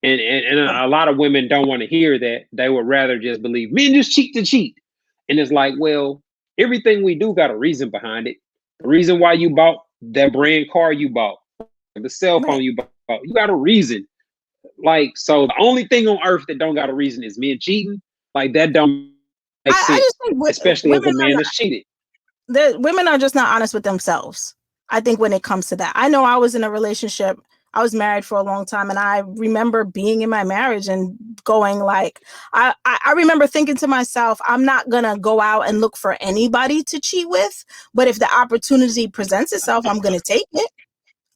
And a lot of women don't want to hear that. They would rather just believe men just cheat to cheat. And it's like, well, everything we do got a reason behind it. The reason why you bought that brand car you bought, the cell phone Right. you bought, you got a reason. Like, so the only thing on earth that don't got a reason is men cheating. Like, that don't make I sense, just think especially if a man is cheated. women are just not honest with themselves. I think when it comes to that, I know I was in a relationship. I was married for a long time, and I remember being in my marriage and going like, I remember thinking to myself, I'm not gonna go out and look for anybody to cheat with, but if the opportunity presents itself, I'm gonna take it.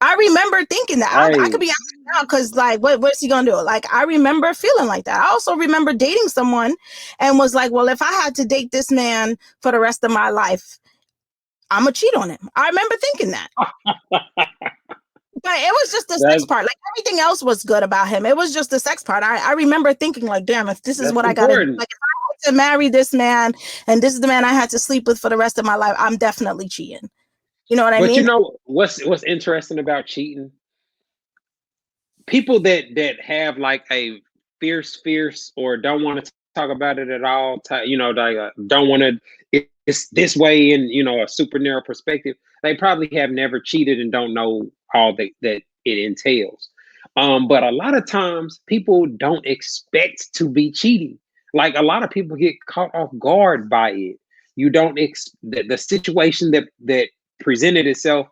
I remember thinking that. I could Right. be honest now because, like, what's he gonna do? Like, I remember feeling like that. I also remember dating someone and was like, well, if I had to date this man for the rest of my life, I'm gonna cheat on him. I remember thinking that. But it was just the sex part. Like, everything else was good about him. It was just the sex part. I remember thinking, like, damn, if this is That's what I gotta do, important. like, if I had to marry this man and this is the man I had to sleep with for the rest of my life, I'm definitely cheating. You know what I But you mean? know what's interesting about cheating? People that have like a fierce or don't want to talk about it at all, you know, like don't want to, it's this way in, you know, a super narrow perspective. They probably have never cheated and don't know all that it entails. But a lot of times people don't expect to be cheating. Like, a lot of people get caught off guard by it. You don't the situation that presented itself,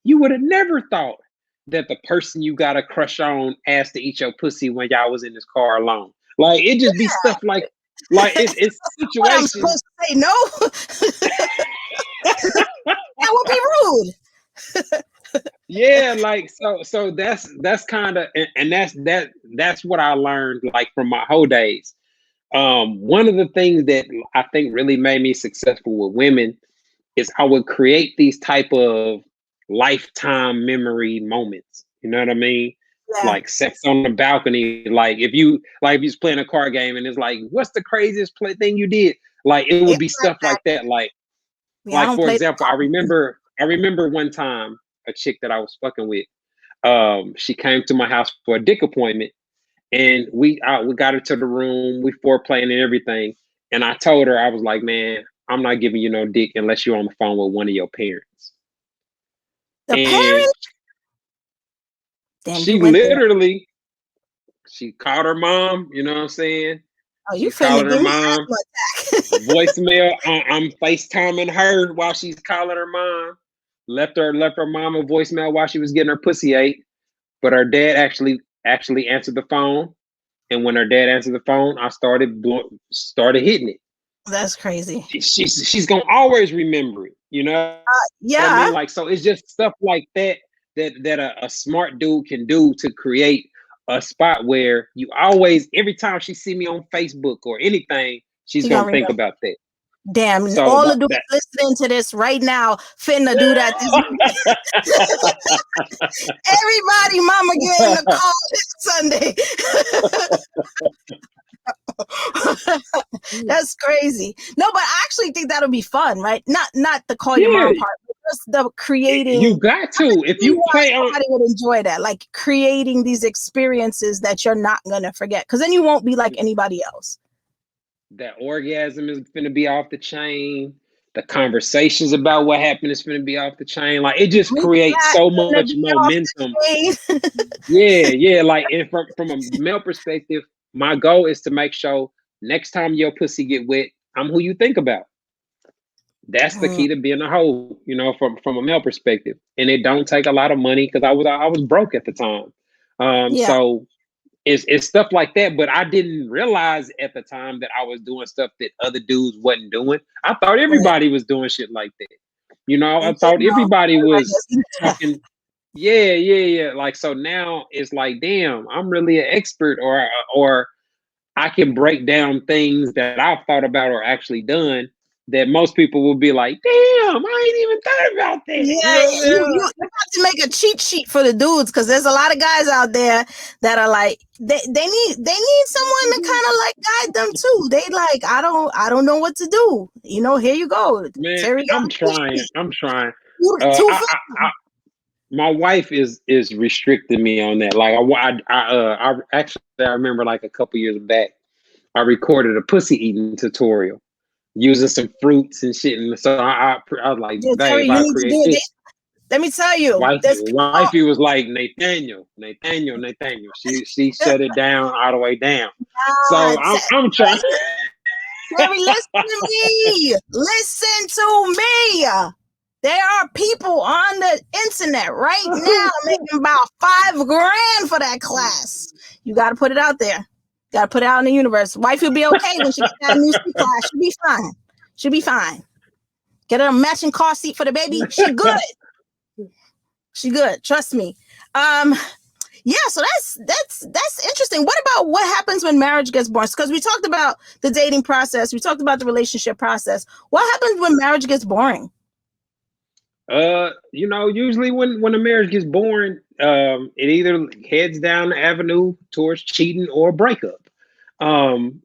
you would have never thought that the person you got a crush on asked to eat your pussy when y'all was in this car alone. Like, it just be stuff like it's What, I'm situations. supposed to say no? That would be rude. Yeah, like, so that's kind of, and that's what I learned, like, from my whole days. One of the things that I think really made me successful with women is I would create these type of lifetime memory moments. You know what I mean? Yeah, Like sex on the balcony. Like, if you was playing a card game and it's like, what's the craziest thing you did? Like, it would it's be like stuff that. like that. Yeah, I don't For play the example, cards. I remember one time a chick that I was fucking with. She came to my house for a dick appointment, and we got her to the room. We foreplaying and everything. And I told her, I was like, man, I'm not giving you no dick unless you're on the phone with one of your parents. The And parents. Damn, you she went there. literally, she called her mom. You know what I'm saying? Oh, you She's finna calling her give me mom. asthma attack. Voicemail. I'm FaceTiming her while she's calling her mom. Left her mom a voicemail while she was getting her pussy ate. But her dad actually answered the phone. And when her dad answered the phone, I started hitting it. That's crazy. She's gonna always remember it. You know what I mean? Yeah, Like, so it's just stuff like that a smart dude can do to create a spot where you always, every time she see me on Facebook or anything, she's she gonna gonna think remember. about that. Damn, So all the dudes listening to this right now finna do that this week. Everybody, mama getting the call this Sunday. That's crazy. No, but I actually think that'll be fun, right? Not the call your yeah, mom part, but just the you creating. got to. If you play on Somebody would enjoy that, like creating these experiences that you're not gonna forget, because then you won't be like anybody else. that, orgasm is going to be off the chain. The conversations about what happened is going to be off the chain. Like, it just Group creates chat so gonna much be off momentum. the chain. Yeah. Like, and from a male perspective, my goal is to make sure next time your pussy get wet, I'm who you think about. That's the key to being a hoe, you know, from a male perspective. And it don't take a lot of money because I was broke at the time. Yeah, So it's stuff like that. But I didn't realize at the time that I was doing stuff that other dudes wasn't doing. I thought right. everybody was doing shit like that. You know, I You thought know, everybody was everybody talking. Yeah. Like, so now it's like, damn, I'm really an expert, or I can break down things that I've thought about or actually done that most people will be like, damn, I ain't even thought about that. You yeah, know what I'm you saying? have to make a cheat sheet for the dudes, because there's a lot of guys out there that are like they need someone to kind of like guide them too. They like, I don't know what to do. You know, here you go. Man, Terry got I'm a cheat trying. sheet. I'm trying. Two Uh, I, I, I, fifty. My wife is restricting me on that. Like I actually I remember like a couple years back, I recorded a pussy eating tutorial using some fruits and shit, and so I was like, Yeah, Terry, babe, you I need to create do it. this. Let me tell you, there's people. Wifey was like, Nathaniel. She shut it down all the way down. So I'm trying. Terry, listen to me. Listen to me. There are people on the internet right now making about $5,000 for that class. You got to put it out there. Got to put it out in the universe. Wife will be okay when she gets that new C class. She'll be fine. She'll be fine. Get her a matching car seat for the baby. She good. She good. Trust me. Yeah, so that's interesting. What about what happens when marriage gets boring? Because we talked about the dating process, we talked about the relationship process. What happens when marriage gets boring? Usually when a marriage gets boring, it either heads down the avenue towards cheating or breakup. Um,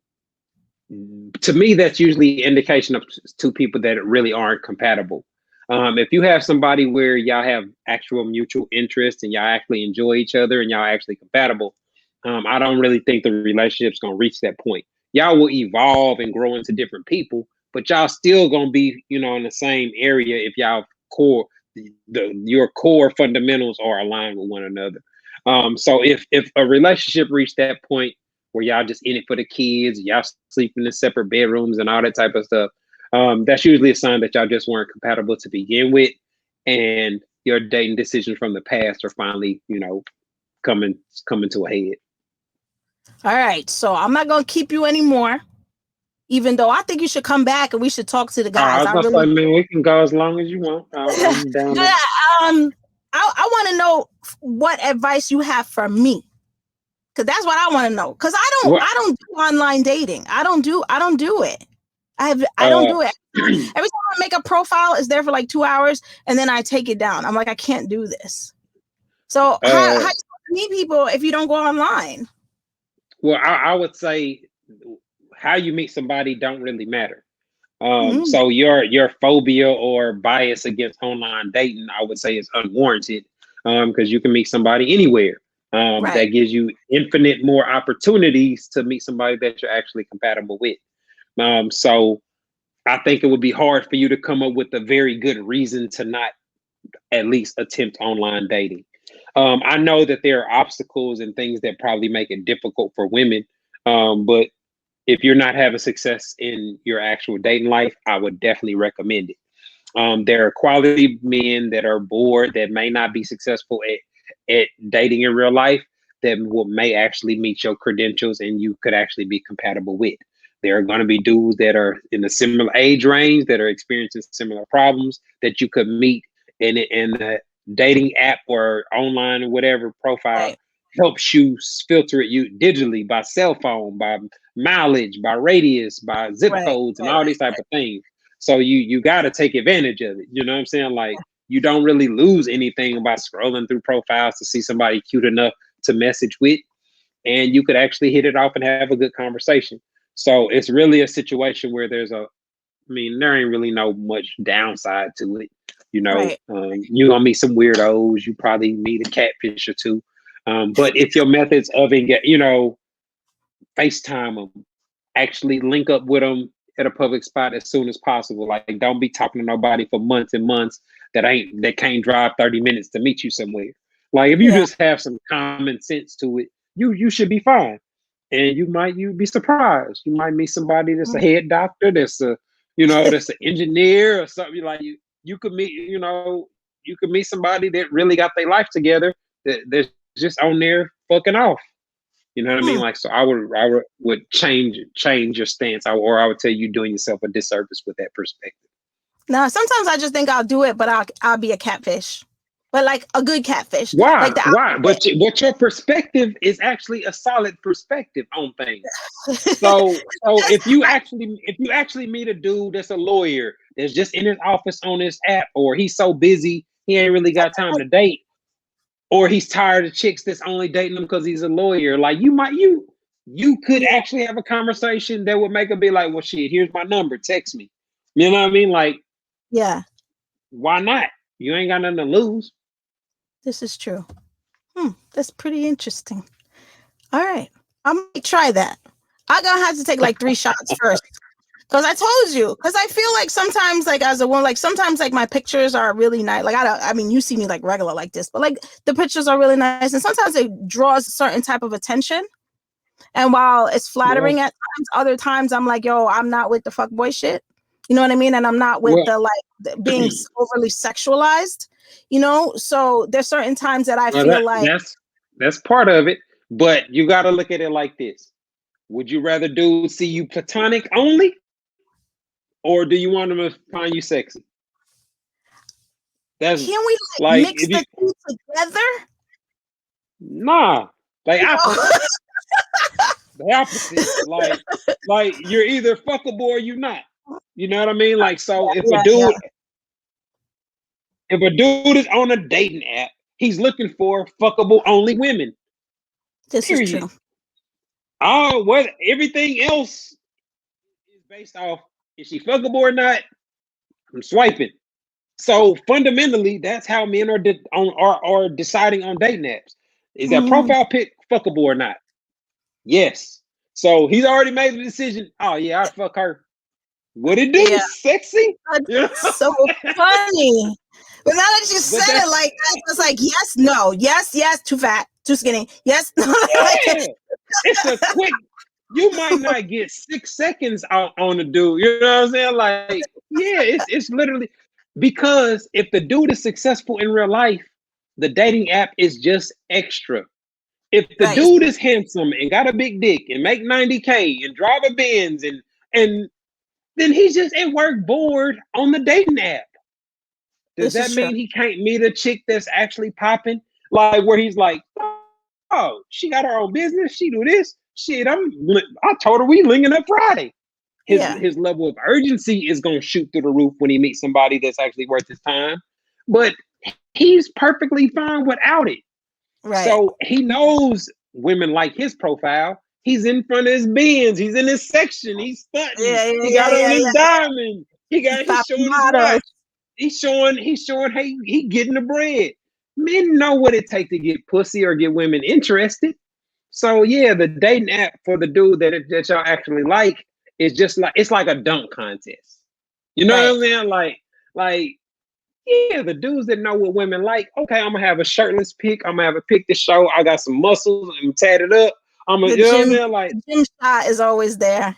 to me, that's usually indication of two people that really aren't compatible. If you have somebody where y'all have actual mutual interest and y'all actually enjoy each other and y'all actually compatible, I don't really think the relationship's gonna reach that point. Y'all will evolve and grow into different people, but y'all still gonna be, in the same area if y'all core your core fundamentals are aligned with one another. So if a relationship reached that point where y'all just in it for the kids, y'all sleeping in separate bedrooms and all that type of stuff, that's usually a sign that y'all just weren't compatible to begin with, and your dating decisions from the past are finally, coming to a head. All right, so I'm not gonna keep you anymore, even though I think you should come back and we should talk to the guys. I was gonna say, man, we can go as long as you want. I'm down. Yeah, I want to know what advice you have for me, because that's what I want to know. Because I don't do online dating. I don't do it. I don't do it. Every time I make a profile, it's there for like 2 hours, and then I take it down. I'm like, I can't do this. So how do you meet people if you don't go online? Well, I would say how you meet somebody don't really matter. So your phobia or bias against online dating, I would say, is unwarranted, because you can meet somebody anywhere. Right. That gives you infinite more opportunities to meet somebody that you're actually compatible with. So I think it would be hard for you to come up with a very good reason to not at least attempt online dating. I know that there are obstacles and things that probably make it difficult for women, but if you're not having success in your actual dating life, I would definitely recommend it. There are quality men that are bored, that may not be successful at dating in real life, that may actually meet your credentials and you could actually be compatible with. There are going to be dudes that are in a similar age range that are experiencing similar problems that you could meet in the dating app or online or whatever profile. Right. Helps you filter it you digitally by cell phone, by mileage, by radius, by zip codes, and all these type of things. So you got to take advantage of it. You know what I'm saying? Like, you don't really lose anything by scrolling through profiles to see somebody cute enough to message with, and you could actually hit it off and have a good conversation. So it's really a situation where there ain't really no much downside to it. You're gonna meet some weirdos. You probably meet a catfish or two. But if your methods of FaceTime them, actually link up with them at a public spot as soon as possible. Like, don't be talking to nobody for months and months that can't drive 30 minutes to meet you somewhere. Like, if you just have some common sense to it, you should be fine. And you'd be surprised. You might meet somebody that's a head doctor, that's that's an engineer or something. Like, you could meet, you could meet somebody that really got their life together, that's just on there fucking off. You know what I mean? Like, so I would change your stance, or I would tell you doing yourself a disservice with that perspective. No, sometimes I just think I'll do it, but I'll be a catfish, but like a good catfish. Why? Like Why? But your perspective is actually a solid perspective on things. So if you actually meet a dude that's a lawyer that's just in his office on this app, or he's so busy he ain't really got time to date, or he's tired of chicks that's only dating him because he's a lawyer, like, you could actually have a conversation that would make her be like, well, shit, here's my number, text me. You know what I mean? Like, yeah, why not? You ain't got nothing to lose. This is true. That's pretty interesting. All right. I might try that. I'm gonna have to take like 3 shots first. Because I told you, because I feel like sometimes, like as a woman, like sometimes, like my pictures are really nice. Like I mean, you see me like regular like this, but like the pictures are really nice, and sometimes it draws a certain type of attention. And while it's Well, flattering at times, other times I'm like, yo, I'm not with the fuck boy shit. You know what I mean? And I'm not with well, the being overly sexualized. So there's certain times that I well, feel like, that's part of it. But you got to look at it like this: would you rather dudes see you platonic only, or do you want them to find you sexy? That's can we like like mix if you the two together? nah, like opposite. The opposite. Like you're either fuckable or you're not. You know what I mean? Like so Yeah. if a dude is on a dating app, he's looking for fuckable only women. This is Period. true. What everything else is based off is she fuckable or not? I'm swiping. So fundamentally, that's how men are deciding on dating apps. Is that Mhm. profile pic fuckable or not? Yes. So he's already made the decision. Oh yeah, I'd fuck her. What it do? Yeah. Sexy? You That's know? so funny. But now that you But said that's it like that, it's like yes, no, yes, too fat, too skinny, yes, no, like, yeah. It's a quick. You might not get 6 seconds on the dude. You know what I'm saying? Like, yeah, it's literally because if the dude is successful in real life, the dating app is just extra. If the right. dude is handsome and got a big dick and make 90K and drive a Benz and then he's just at work bored on the dating app. Does This is that true. mean he can't meet a chick that's actually popping? Like where he's like, oh, she got her own business. She do this. Shit, I told her we linking up Friday. Yeah, His level of urgency is gonna shoot through the roof when he meets somebody that's actually worth his time. But he's perfectly fine without it. right. So he knows women like his profile. He's in front of his Benz. He's in his section. He's stunting. He got on his Yeah. diamond. He's Popping showing his bottles. watch. He's showing hey, he getting the bread. Men know what it takes to get pussy or get women interested. So yeah, the dating app for the dude that y'all actually like is just like it's like a dunk contest. You know Right. what I'm saying? Like yeah, the dudes that know what women like. Okay, I'm gonna have a shirtless pic. I'm gonna have a pic to show I got some muscles. I'm tatted up. I'm gonna, The you know what I'm gym, saying? Like the gym shot is always there.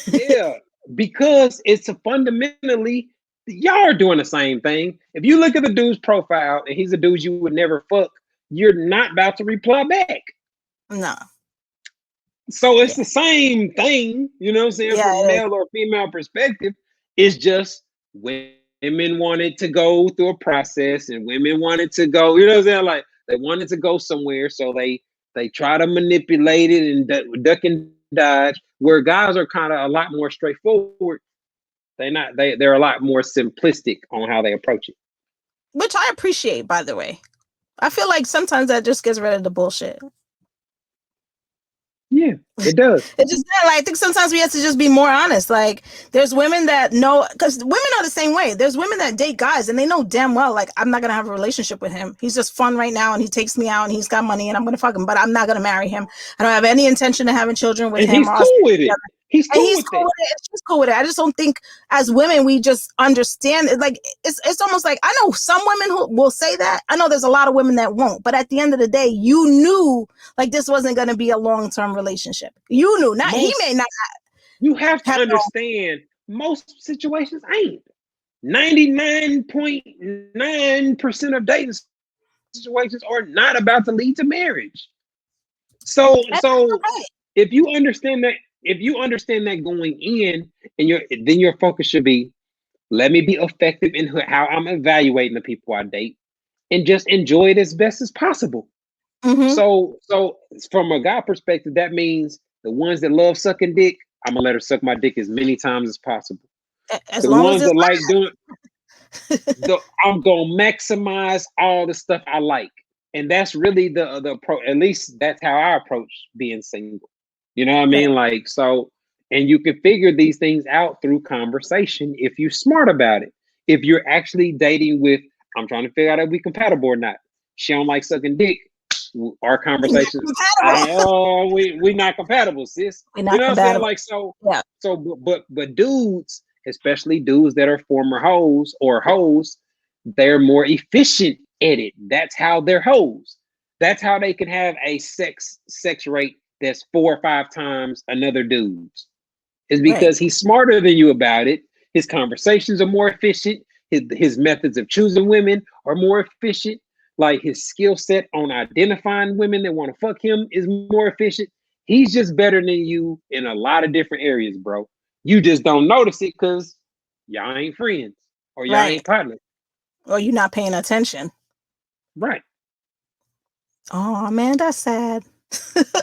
yeah, because it's a fundamentally y'all are doing the same thing. If you look at the dude's profile and he's a dude you would never fuck, you're not about to reply back. No. So it's Yeah. the same thing, you know what I'm saying, Yeah. from It is. male or female perspective. It's just women wanted to go through a process and women wanted to go, you know what I'm saying? Like they wanted to go somewhere, so they try to manipulate it and duck and dodge. Where guys are kind of a lot more straightforward. They're a lot more simplistic on how they approach it. Which I appreciate, by the way. I feel like sometimes that just gets rid of the bullshit. Yeah, it does. It just like I think sometimes we have to just be more honest. Like there's women that know because women are the same way. There's women that date guys and they know damn well like I'm not gonna have a relationship with him. He's just fun right now and he takes me out and he's got money and I'm gonna fuck him, but I'm not gonna marry him. I don't have any intention of having children with And him he's or us cool with it. together. He's And cool he's with cool it. with it. It's just cool with it. I just don't think as women we just understand it. Like it's almost like I know some women who will say that. I know there's a lot of women that won't. But at the end of the day, you knew like this wasn't going to be a long-term relationship. You knew. Not he may Most not You have to have no. understand most situations ain't. 99.9% of dating situations are not about to lead to marriage. That's So right. if you understand that going in, and then your focus should be, let me be effective in how I'm evaluating the people I date, and just enjoy it as best as possible. Mm-hmm. So from a guy perspective, that means the ones that love sucking dick, I'm gonna let her suck my dick as many times as possible. As The long as ones it's that like doing I'm gonna maximize all the stuff I like. And that's really the pro, at least that's how I approach being single. You know what I right. mean? Like so, and you can figure these things out through conversation if you're smart about it. If you're actually dating with, I'm trying to figure out if we compatible or not. she don't like sucking dick. Our conversations, Compatible. we not compatible, sis. We're You not know what I'm saying? compatible. Like so, Yeah. but dudes, especially dudes that are former hoes or hoes, they're more efficient at it. That's how they're hoes. That's how they can have a sex rate that's 4 or 5 times another dude's. Is Right. because he's smarter than you about it. His conversations are more efficient. His methods of choosing women are more efficient. Like his skill set on identifying women that want to fuck him is more efficient. He's just better than you in a lot of different areas, bro. You just don't notice it because y'all ain't friends or y'all Right. ain't partners. Or you're not paying attention. Right. Oh man, that's sad. Because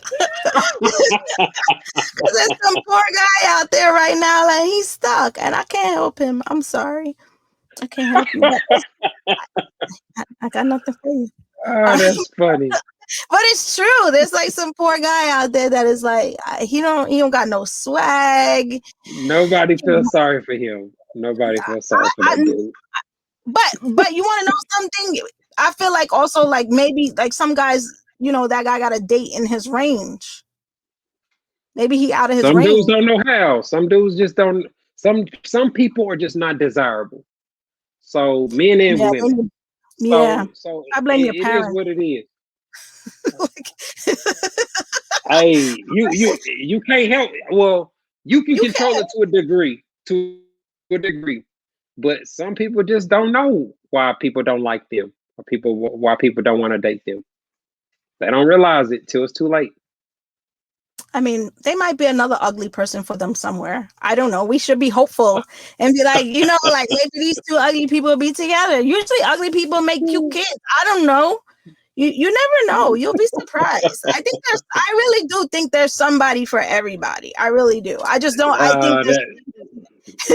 there's some poor guy out there right now, like he's stuck, and I can't help him. I'm sorry, I can't help you, but I got nothing for you. Oh, that's funny. But it's true. There's like some poor guy out there that is like he don't got no swag. Nobody feels sorry for him. Nobody feels sorry for that dude. But you want to know something? I feel like also like maybe like some guys, that guy got a date in his range. Maybe he out of his Some range. dudes don't know how. Some dudes just don't. Some people are just not desirable. So men and Yeah, women. yeah. So I blame your it is parents. what it is. Like, Hey, you can't help. Well, you can you control can't. it to a degree. But some people just don't know why people don't like them, or why people don't want to date them. They don't realize it till it's too late. I mean, they might be another ugly person for them somewhere. I don't know. We should be hopeful and be like, like maybe these two ugly people will be together. Usually ugly people make cute kids. I don't know. You never know. You'll be surprised. I really do think there's somebody for everybody. I really do. I just don't. I think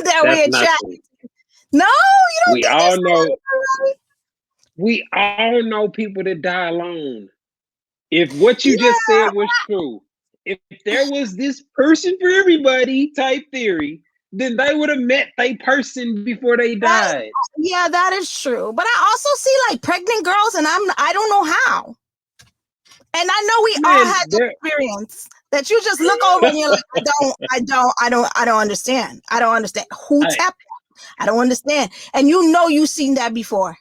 that we That's not attract. true. No, you don't We think all there's know. somebody for everybody? We all know people that die alone. If what you just Yeah. said was true, if there was this person for everybody type theory, then they would have met a person before they died. Yeah, that is true. But I also see like pregnant girls, and I don't know how. And I know we all had the experience that you just look over and you're like, I don't understand. I don't understand who tapped that. I don't understand. And you've seen that before.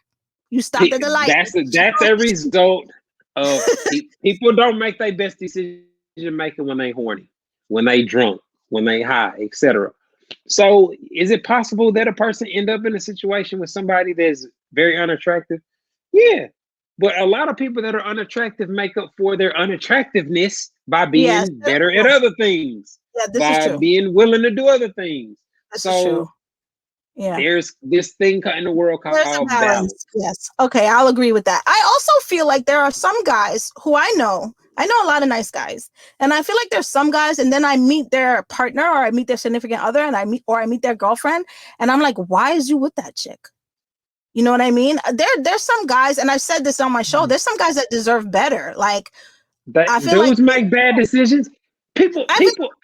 You stopped at the light. That's a result of people don't make their best decision making when they horny, when they drunk, when they high, etc. So is it possible that a person end up in a situation with somebody that's very unattractive? Yeah. But a lot of people that are unattractive make up for their unattractiveness by being better at other things. Yeah, this by is true. being willing to do other things. This is true. Yeah. There's this thing in the world called balance. Yes. Okay, I'll agree with that. I also feel like there are some guys who I know a lot of nice guys, and I feel like there's some guys, and then I meet their partner or I meet their significant other, and I meet their girlfriend, and I'm like, why is you with that chick? You know what I mean? There's some guys, and I've said this on my show. There's some guys that deserve better. Like, I feel dudes make bad decisions.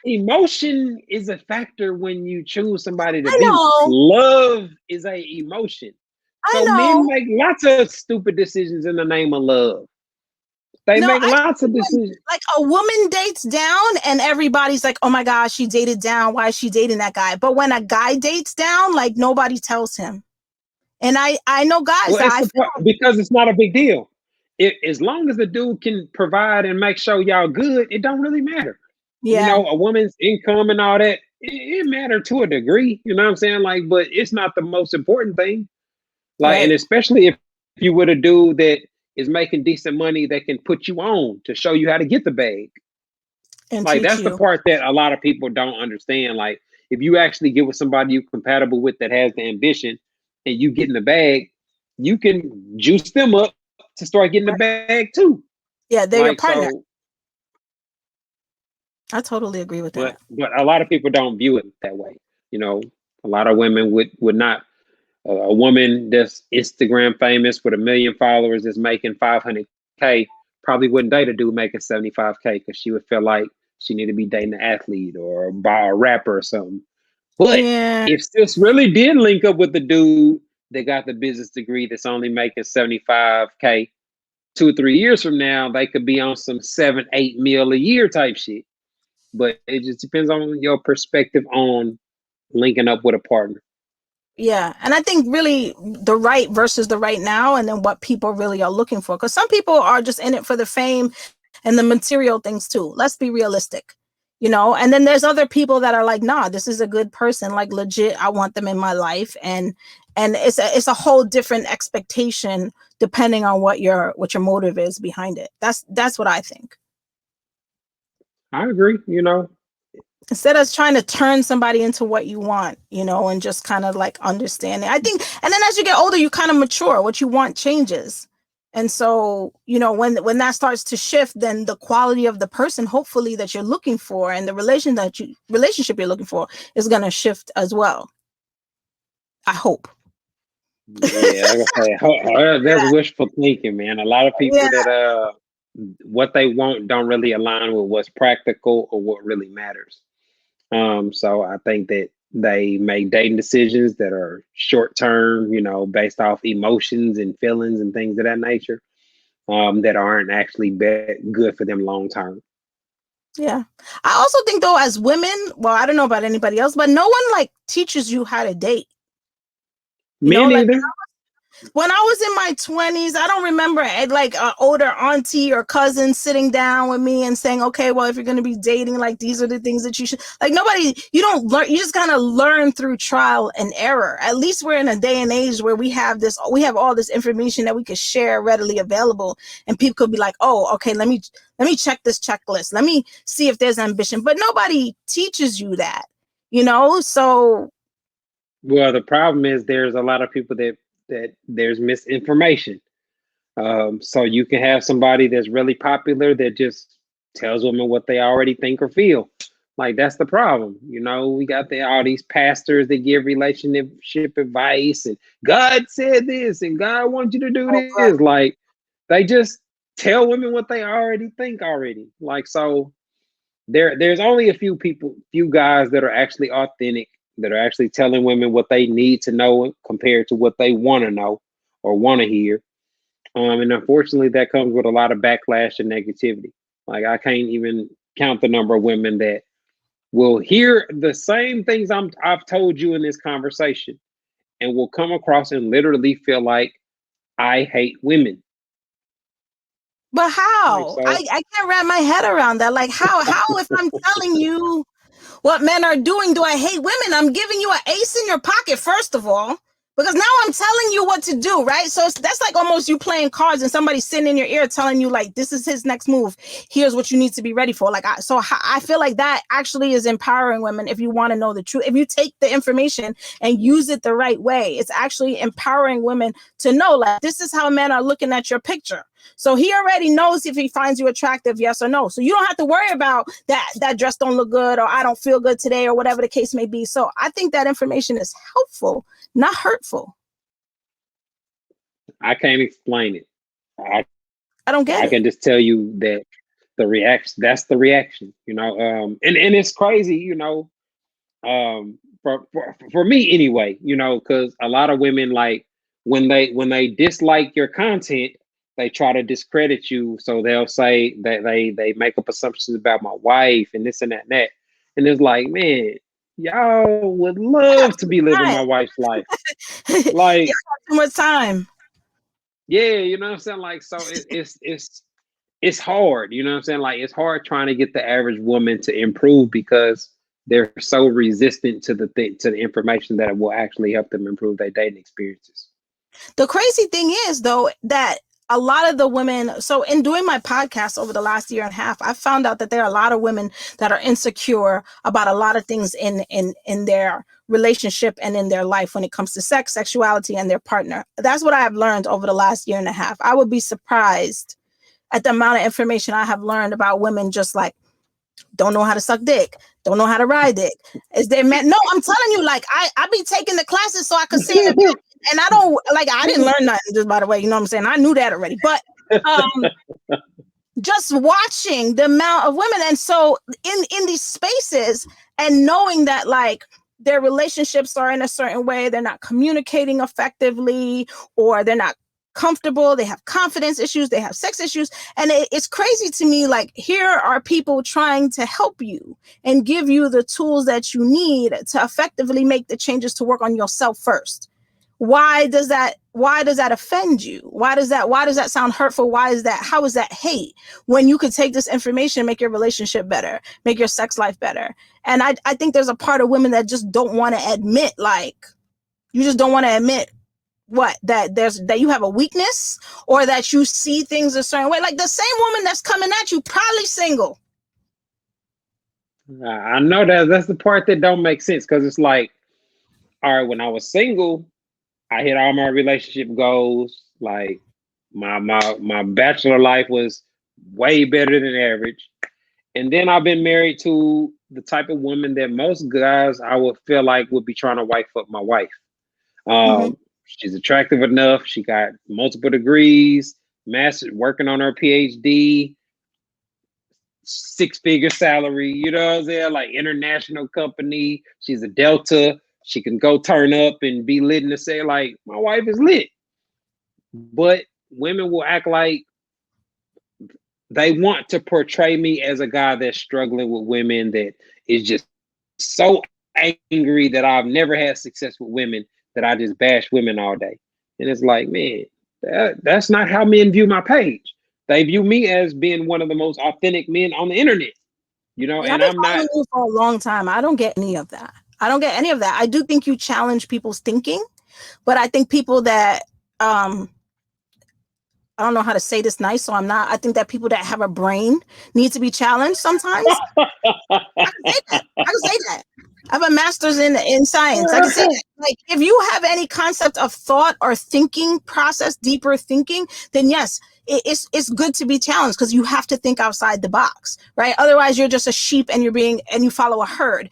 Emotion is a factor when you choose somebody to be. Love is a emotion. So men make lots of stupid decisions in the name of love. They make lots of decisions. Like a woman dates down and everybody's like, oh my gosh, she dated down. Why is she dating that guy? But when a guy dates down, like nobody tells him. And I know guys because it's not a big deal. As long as the dude can provide and make sure y'all good, it don't really matter. Yeah. A woman's income and all that, it matter to a degree. You know what I'm saying? Like, but it's not the most important thing. Like, and especially if you with a dude that is making decent money that can put you on to show you how to get the bag. And like that's the part that a lot of people don't understand. Like, if you actually get with somebody you're compatible with that has the ambition and you get in the bag, you can juice them up to start getting the bag too. Yeah, they're your partner. I totally agree with that. But a lot of people don't view it that way. A lot of women would not. A woman that's Instagram famous with 1 million followers that's making $500K probably wouldn't date a dude making $75K because she would feel like she need to be dating an athlete or a rapper or something. But if sis really did link up with the dude that got the business degree that's only making $75K, 2 or 3 years from now, they could be on some 7, 8 mil a year type shit. But it just depends on your perspective on linking up with a partner. Yeah. And I think really the right versus the right now, and then what people really are looking for. Because some people are just in it for the fame and the material things too. Let's be realistic, you know? And then there's other people that are like, nah, this is a good person. Like legit, I want them in my life. And it's a whole different expectation depending on what your motive is behind it. That's what I think. I agree, you know. Instead of trying to turn somebody into what you want, you know, and just kind of like understanding. I think, and then as you get older, you kind of mature. What you want changes. And so, you know, when that starts to shift, then the quality of the person, hopefully, that you're looking for and the relationship you're looking for is going to shift as well. I hope. Yeah, like I say, that's wishful thinking, man. A lot of people that what they want don't really align with what's practical or what really matters. So I think that they make dating decisions that are short term, you know, based off emotions and feelings and things of that nature, that aren't actually good for them long term. Yeah. I also think though, as women, well, I don't know about anybody else, but no one like teaches you how to date. You Me know, like neither. when I was in my 20s, I don't remember like an older auntie or cousin sitting down with me and saying, okay, well, if you're going to be dating, like these are the things that you should, like nobody, you don't learn, you just kind of learn through trial and error. At least we're in a day and age where we have all this information that we could share readily available, and people could be like, oh, okay, let me check this checklist. Let me see if there's ambition, but nobody teaches you that, you know? So. Well, the problem is there's a lot of people that there's misinformation. So you can have somebody that's really popular that just tells women what they already think or feel. Like that's the problem. You know, we got all these pastors that give relationship advice and God said this and God wants you to do this. Like they just tell women what they already think already. Like so there's only a few guys that are actually authentic, that are actually telling women what they need to know compared to what they want to know or want to hear. And unfortunately, that comes with a lot of backlash and negativity. Like I can't even count the number of women that will hear the same things I've told you in this conversation, and will come across and literally feel like I hate women. But how? Like, so, I can't wrap my head around that. Like how if I'm telling you what men are doing, do I hate women? I'm giving you an ace in your pocket, first of all, because now I'm telling you what to do, right? So that's like almost you playing cards and somebody sitting in your ear telling you like, this is his next move. Here's what you need to be ready for. Like, I feel like that actually is empowering women. If you want to know the truth, if you take the information and use it the right way, it's actually empowering women to know like, this is how men are looking at your picture. So he already knows if he finds you attractive, yes or no. So you don't have to worry about that dress don't look good, or I don't feel good today, or whatever the case may be. So I think that information is helpful, not hurtful. I can't explain it. I don't get I it. can just tell you that that's the reaction, you know. And it's crazy, you know, for me anyway, you know, because a lot of women, like when they dislike your content, they try to discredit you. So they'll say that they make up assumptions about my wife and this and that and that. And it's like, man, y'all would love to be living my wife's life. Like, too much time. yeah, you know what I'm saying? Like, so it's hard, you know what I'm saying? Like, it's hard trying to get the average woman to improve because they're so resistant to the information that will actually help them improve their dating experiences. The crazy thing is, though, that a lot of the women, so in doing my podcast over the last year and a half, I found out that there are a lot of women that are insecure about a lot of things in their relationship and in their life when it comes to sex, sexuality, and their partner. That's what I have learned over the last year and a half. I would be surprised at the amount of information I have learned about women just like, don't know how to suck dick, don't know how to ride dick. Is there man? No, I'm telling you, like I be taking the classes so I could say it, and I don't like I didn't learn nothing just by the way, you know what I'm saying? I knew that already, but just watching the amount of women, and so in these spaces and knowing that like their relationships are in a certain way, they're not communicating effectively, or they're not comfortable, they have confidence issues, they have sex issues. And it's crazy to me, like, here are people trying to help you and give you the tools that you need to effectively make the changes to work on yourself first. Why does that offend you? Why does that sound hurtful? How is that hate, when you could take this information and make your relationship better, make your sex life better? And I think there's a part of women that just don't want to admit, like, you just don't want to admit that you have a weakness, or that you see things a certain way. Like, the same woman that's coming at you probably single. I know that's the part that don't make sense, because it's like, all right, when I was single, I hit all my relationship goals. Like, my bachelor life was way better than average. And then I've been married to the type of woman that most guys I would feel like would be trying to wife up my wife. She's attractive enough. She got multiple degrees, master, working on her PhD, 6-figure salary, you know what I'm saying? Like, international company. She's a Delta. She can go turn up and be lit and say, like, my wife is lit. But women will act like they want to portray me as a guy that's struggling with women, that is just so angry that I've never had success with women, that I just bash women all day. And it's like, man, that's not how men view my page. They view me as being one of the most authentic men on the internet, you know, Yeah, and I've I'm been not. following you for a long time. I don't get any of that. I do think you challenge people's thinking, but I think people that, I don't know how to say this nice, so I think that people that have a brain need to be challenged sometimes. I can say that. I have a master's in science. I can say that. Like, if you have any concept of thought or thinking process, deeper thinking, then yes, it's good to be challenged, because you have to think outside the box, right? Otherwise, you're just a sheep and you follow a herd.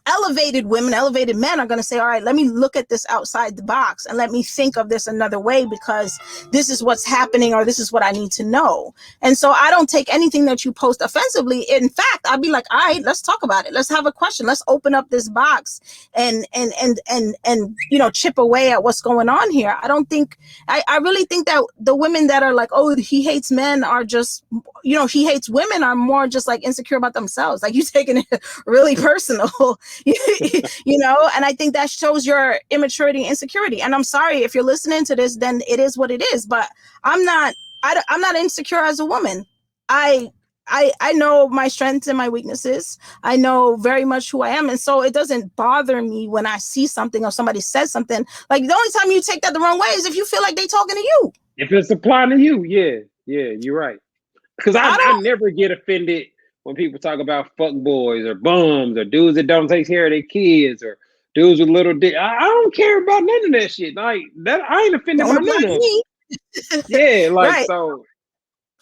Elevated women, elevated men are going to say, all right, let me look at this outside the box and let me think of this another way, because this is what's happening, or this is what I need to know. And so I don't take anything that you post offensively. In fact, I'd be like, all right, let's talk about it. Let's have a question. Let's open up this box and chip away at what's going on here. I really think that the women that are like, oh, he hates men, are just, he hates women, are more just like insecure about themselves. Like, you taking it really personal, and I think that shows your immaturity and insecurity. And I'm sorry if you're listening to this, then it is what it is. But I'm not insecure as a woman. I know my strengths and my weaknesses. I know very much who I am. And so it doesn't bother me when I see something or somebody says something. Like, the only time you take that the wrong way is if you feel like they talking to you. If it's applying to you, yeah, you're right. Because I never get offended when people talk about fuck boys or bums or dudes that don't take care of their kids or dudes with little dick. I don't care about none of that shit. Like, that, I ain't offended by none of it. Yeah, like, right. So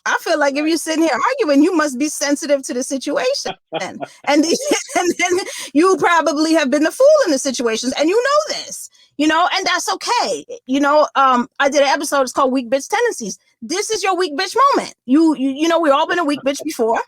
I feel like if you're sitting here arguing, you must be sensitive to the situation. and then you probably have been the fool in the situations, and you know this, and that's okay. I did an episode, it's called Weak Bitch Tendencies. This is your weak bitch moment. We all been a weak bitch before.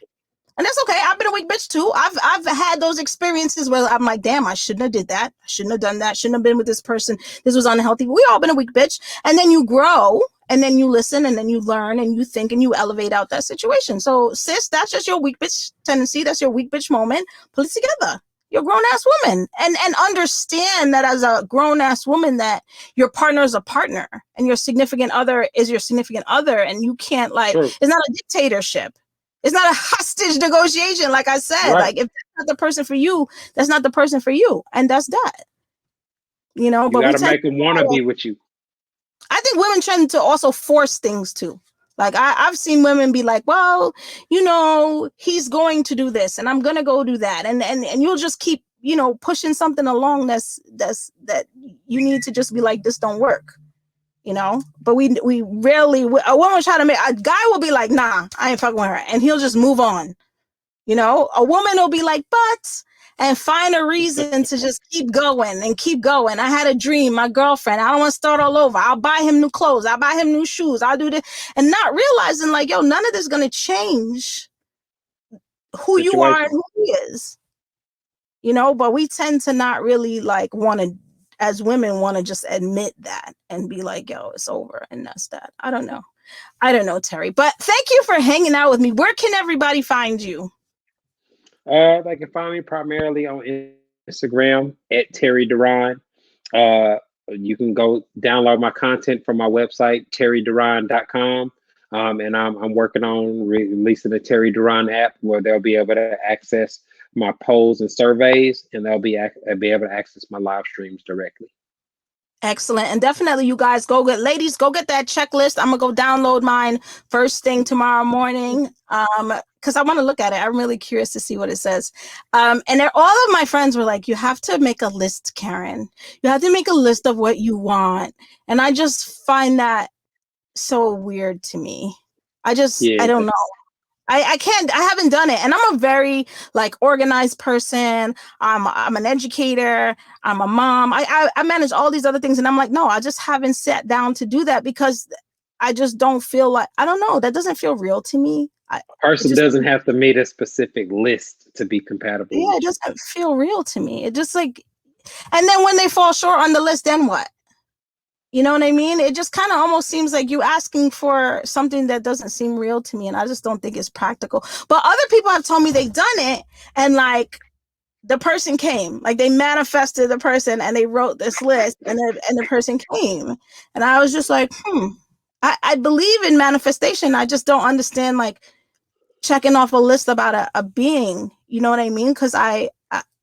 And that's okay. I've been a weak bitch too. I've had those experiences where I'm like, damn, I shouldn't have did that. I shouldn't have done that. Shouldn't have been with this person. This was unhealthy. We all been a weak bitch. And then you grow, and then you listen, and then you learn, and you think, and you elevate out that situation. So, sis, that's just your weak bitch tendency. That's your weak bitch moment. Put it together. You're a grown ass woman, and understand that as a grown ass woman, that your partner is a partner, and your significant other is your significant other, and you can't It's not a dictatorship. It's not a hostage negotiation. Like I said, right. Like, if that's not the person for you, that's not the person for you. And that's that. You but gotta make them want to be with you. I think women tend to also force things too. Like, I've seen women be like, well, he's going to do this and I'm going to go do that. And you'll just keep, pushing something along that you need to just be like, this don't work. But we rarely, a woman try to a guy will be like, nah, I ain't fucking with her. And he'll just move on. A woman will be like, and find a reason to just keep going and keep going. I had a dream, my girlfriend, I don't want to start all over. I'll buy him new clothes. I'll buy him new shoes. I'll do this. And not realizing like, none of this is going to change who you are and who he is. But we tend to not really want to as women want to just admit that and be like, yo, it's over and that's that. I don't know, Terry, but thank you for hanging out with me. Where can everybody find you? They can find me primarily on Instagram at Terry DeRon. Uh, you can go download my content from my website, terryderon.com. And I'm working on releasing the Terry DeRon app where they'll be able to access my polls and surveys, and they'll be able to access my live streams directly. Excellent. And definitely you guys go get that checklist. I'm gonna go download mine first thing tomorrow morning. Because I want to look at it. I'm really curious to see what it says. And all of my friends were like, you have to make a list, Karen. You have to make a list of what you want. And I just find that so weird to me. I don't know. I can't, I haven't done it. And I'm a very like organized person. I'm an educator. I'm a mom. I manage all these other things. And I'm like, no, I just haven't sat down to do that because I just don't feel like, I don't know. That doesn't feel real to me. A person doesn't have to meet a specific list to be compatible. Yeah, it doesn't feel real to me. It just like, and then when they fall short on the list, then what? You know what I mean? It just kind of almost seems like you asking for something that doesn't seem real to me. And I just don't think it's practical. But other people have told me they've done it and like the person came, like they manifested the person and they wrote this list and the person came. And I was just like, I believe in manifestation. I just don't understand like checking off a list about a being. You know what I mean? Because I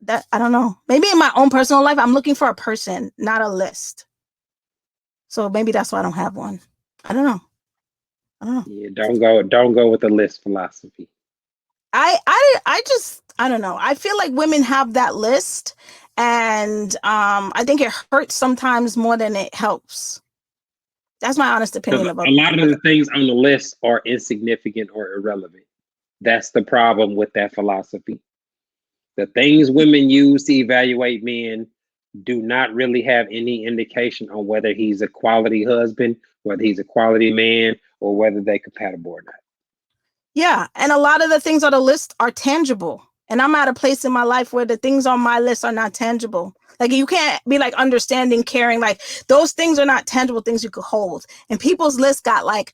don't know. Maybe in my own personal life, I'm looking for a person, not a list. So maybe that's why I don't have one. I don't know. Yeah, don't go with the list philosophy. I don't know. I feel like women have that list, and I think it hurts sometimes more than it helps. That's my honest opinion about a lot of the things on the list are insignificant or irrelevant. That's the problem with that philosophy. The things women use to evaluate men do not really have any indication on whether he's a quality husband, whether he's a quality man, or whether they're compatible or not. Yeah, and a lot of the things on the list are tangible. And I'm at a place in my life where the things on my list are not tangible. Like you can't be like understanding, caring, like those things are not tangible things you could hold. And people's list got like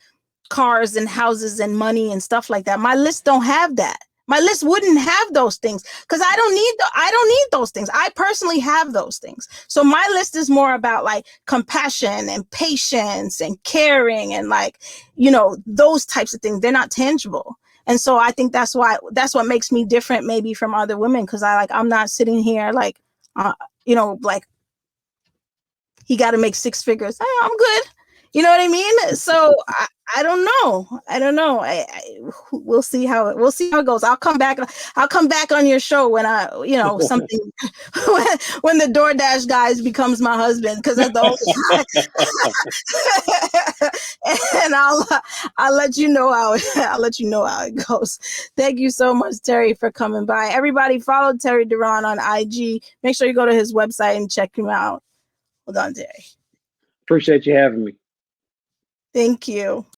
cars and houses and money and stuff like that. My list don't have that. My list wouldn't have those things because I don't need those things. I personally have those things. So my list is more about like compassion and patience and caring and like, you know, those types of things. They're not tangible. And so I think that's what makes me different maybe from other women. Cause I'm not sitting here like, you know, like he got to make 6 figures. I'm good. You know what I mean? So I don't know. We'll see how it goes. I'll come back on your show when something when the DoorDash guys becomes my husband because that's the only and I'll let you know how it goes. Thank you so much, Terry, for coming by. Everybody follow Terry DeRon on IG. Make sure you go to his website and check him out. Hold on, Terry. Appreciate you having me. Thank you.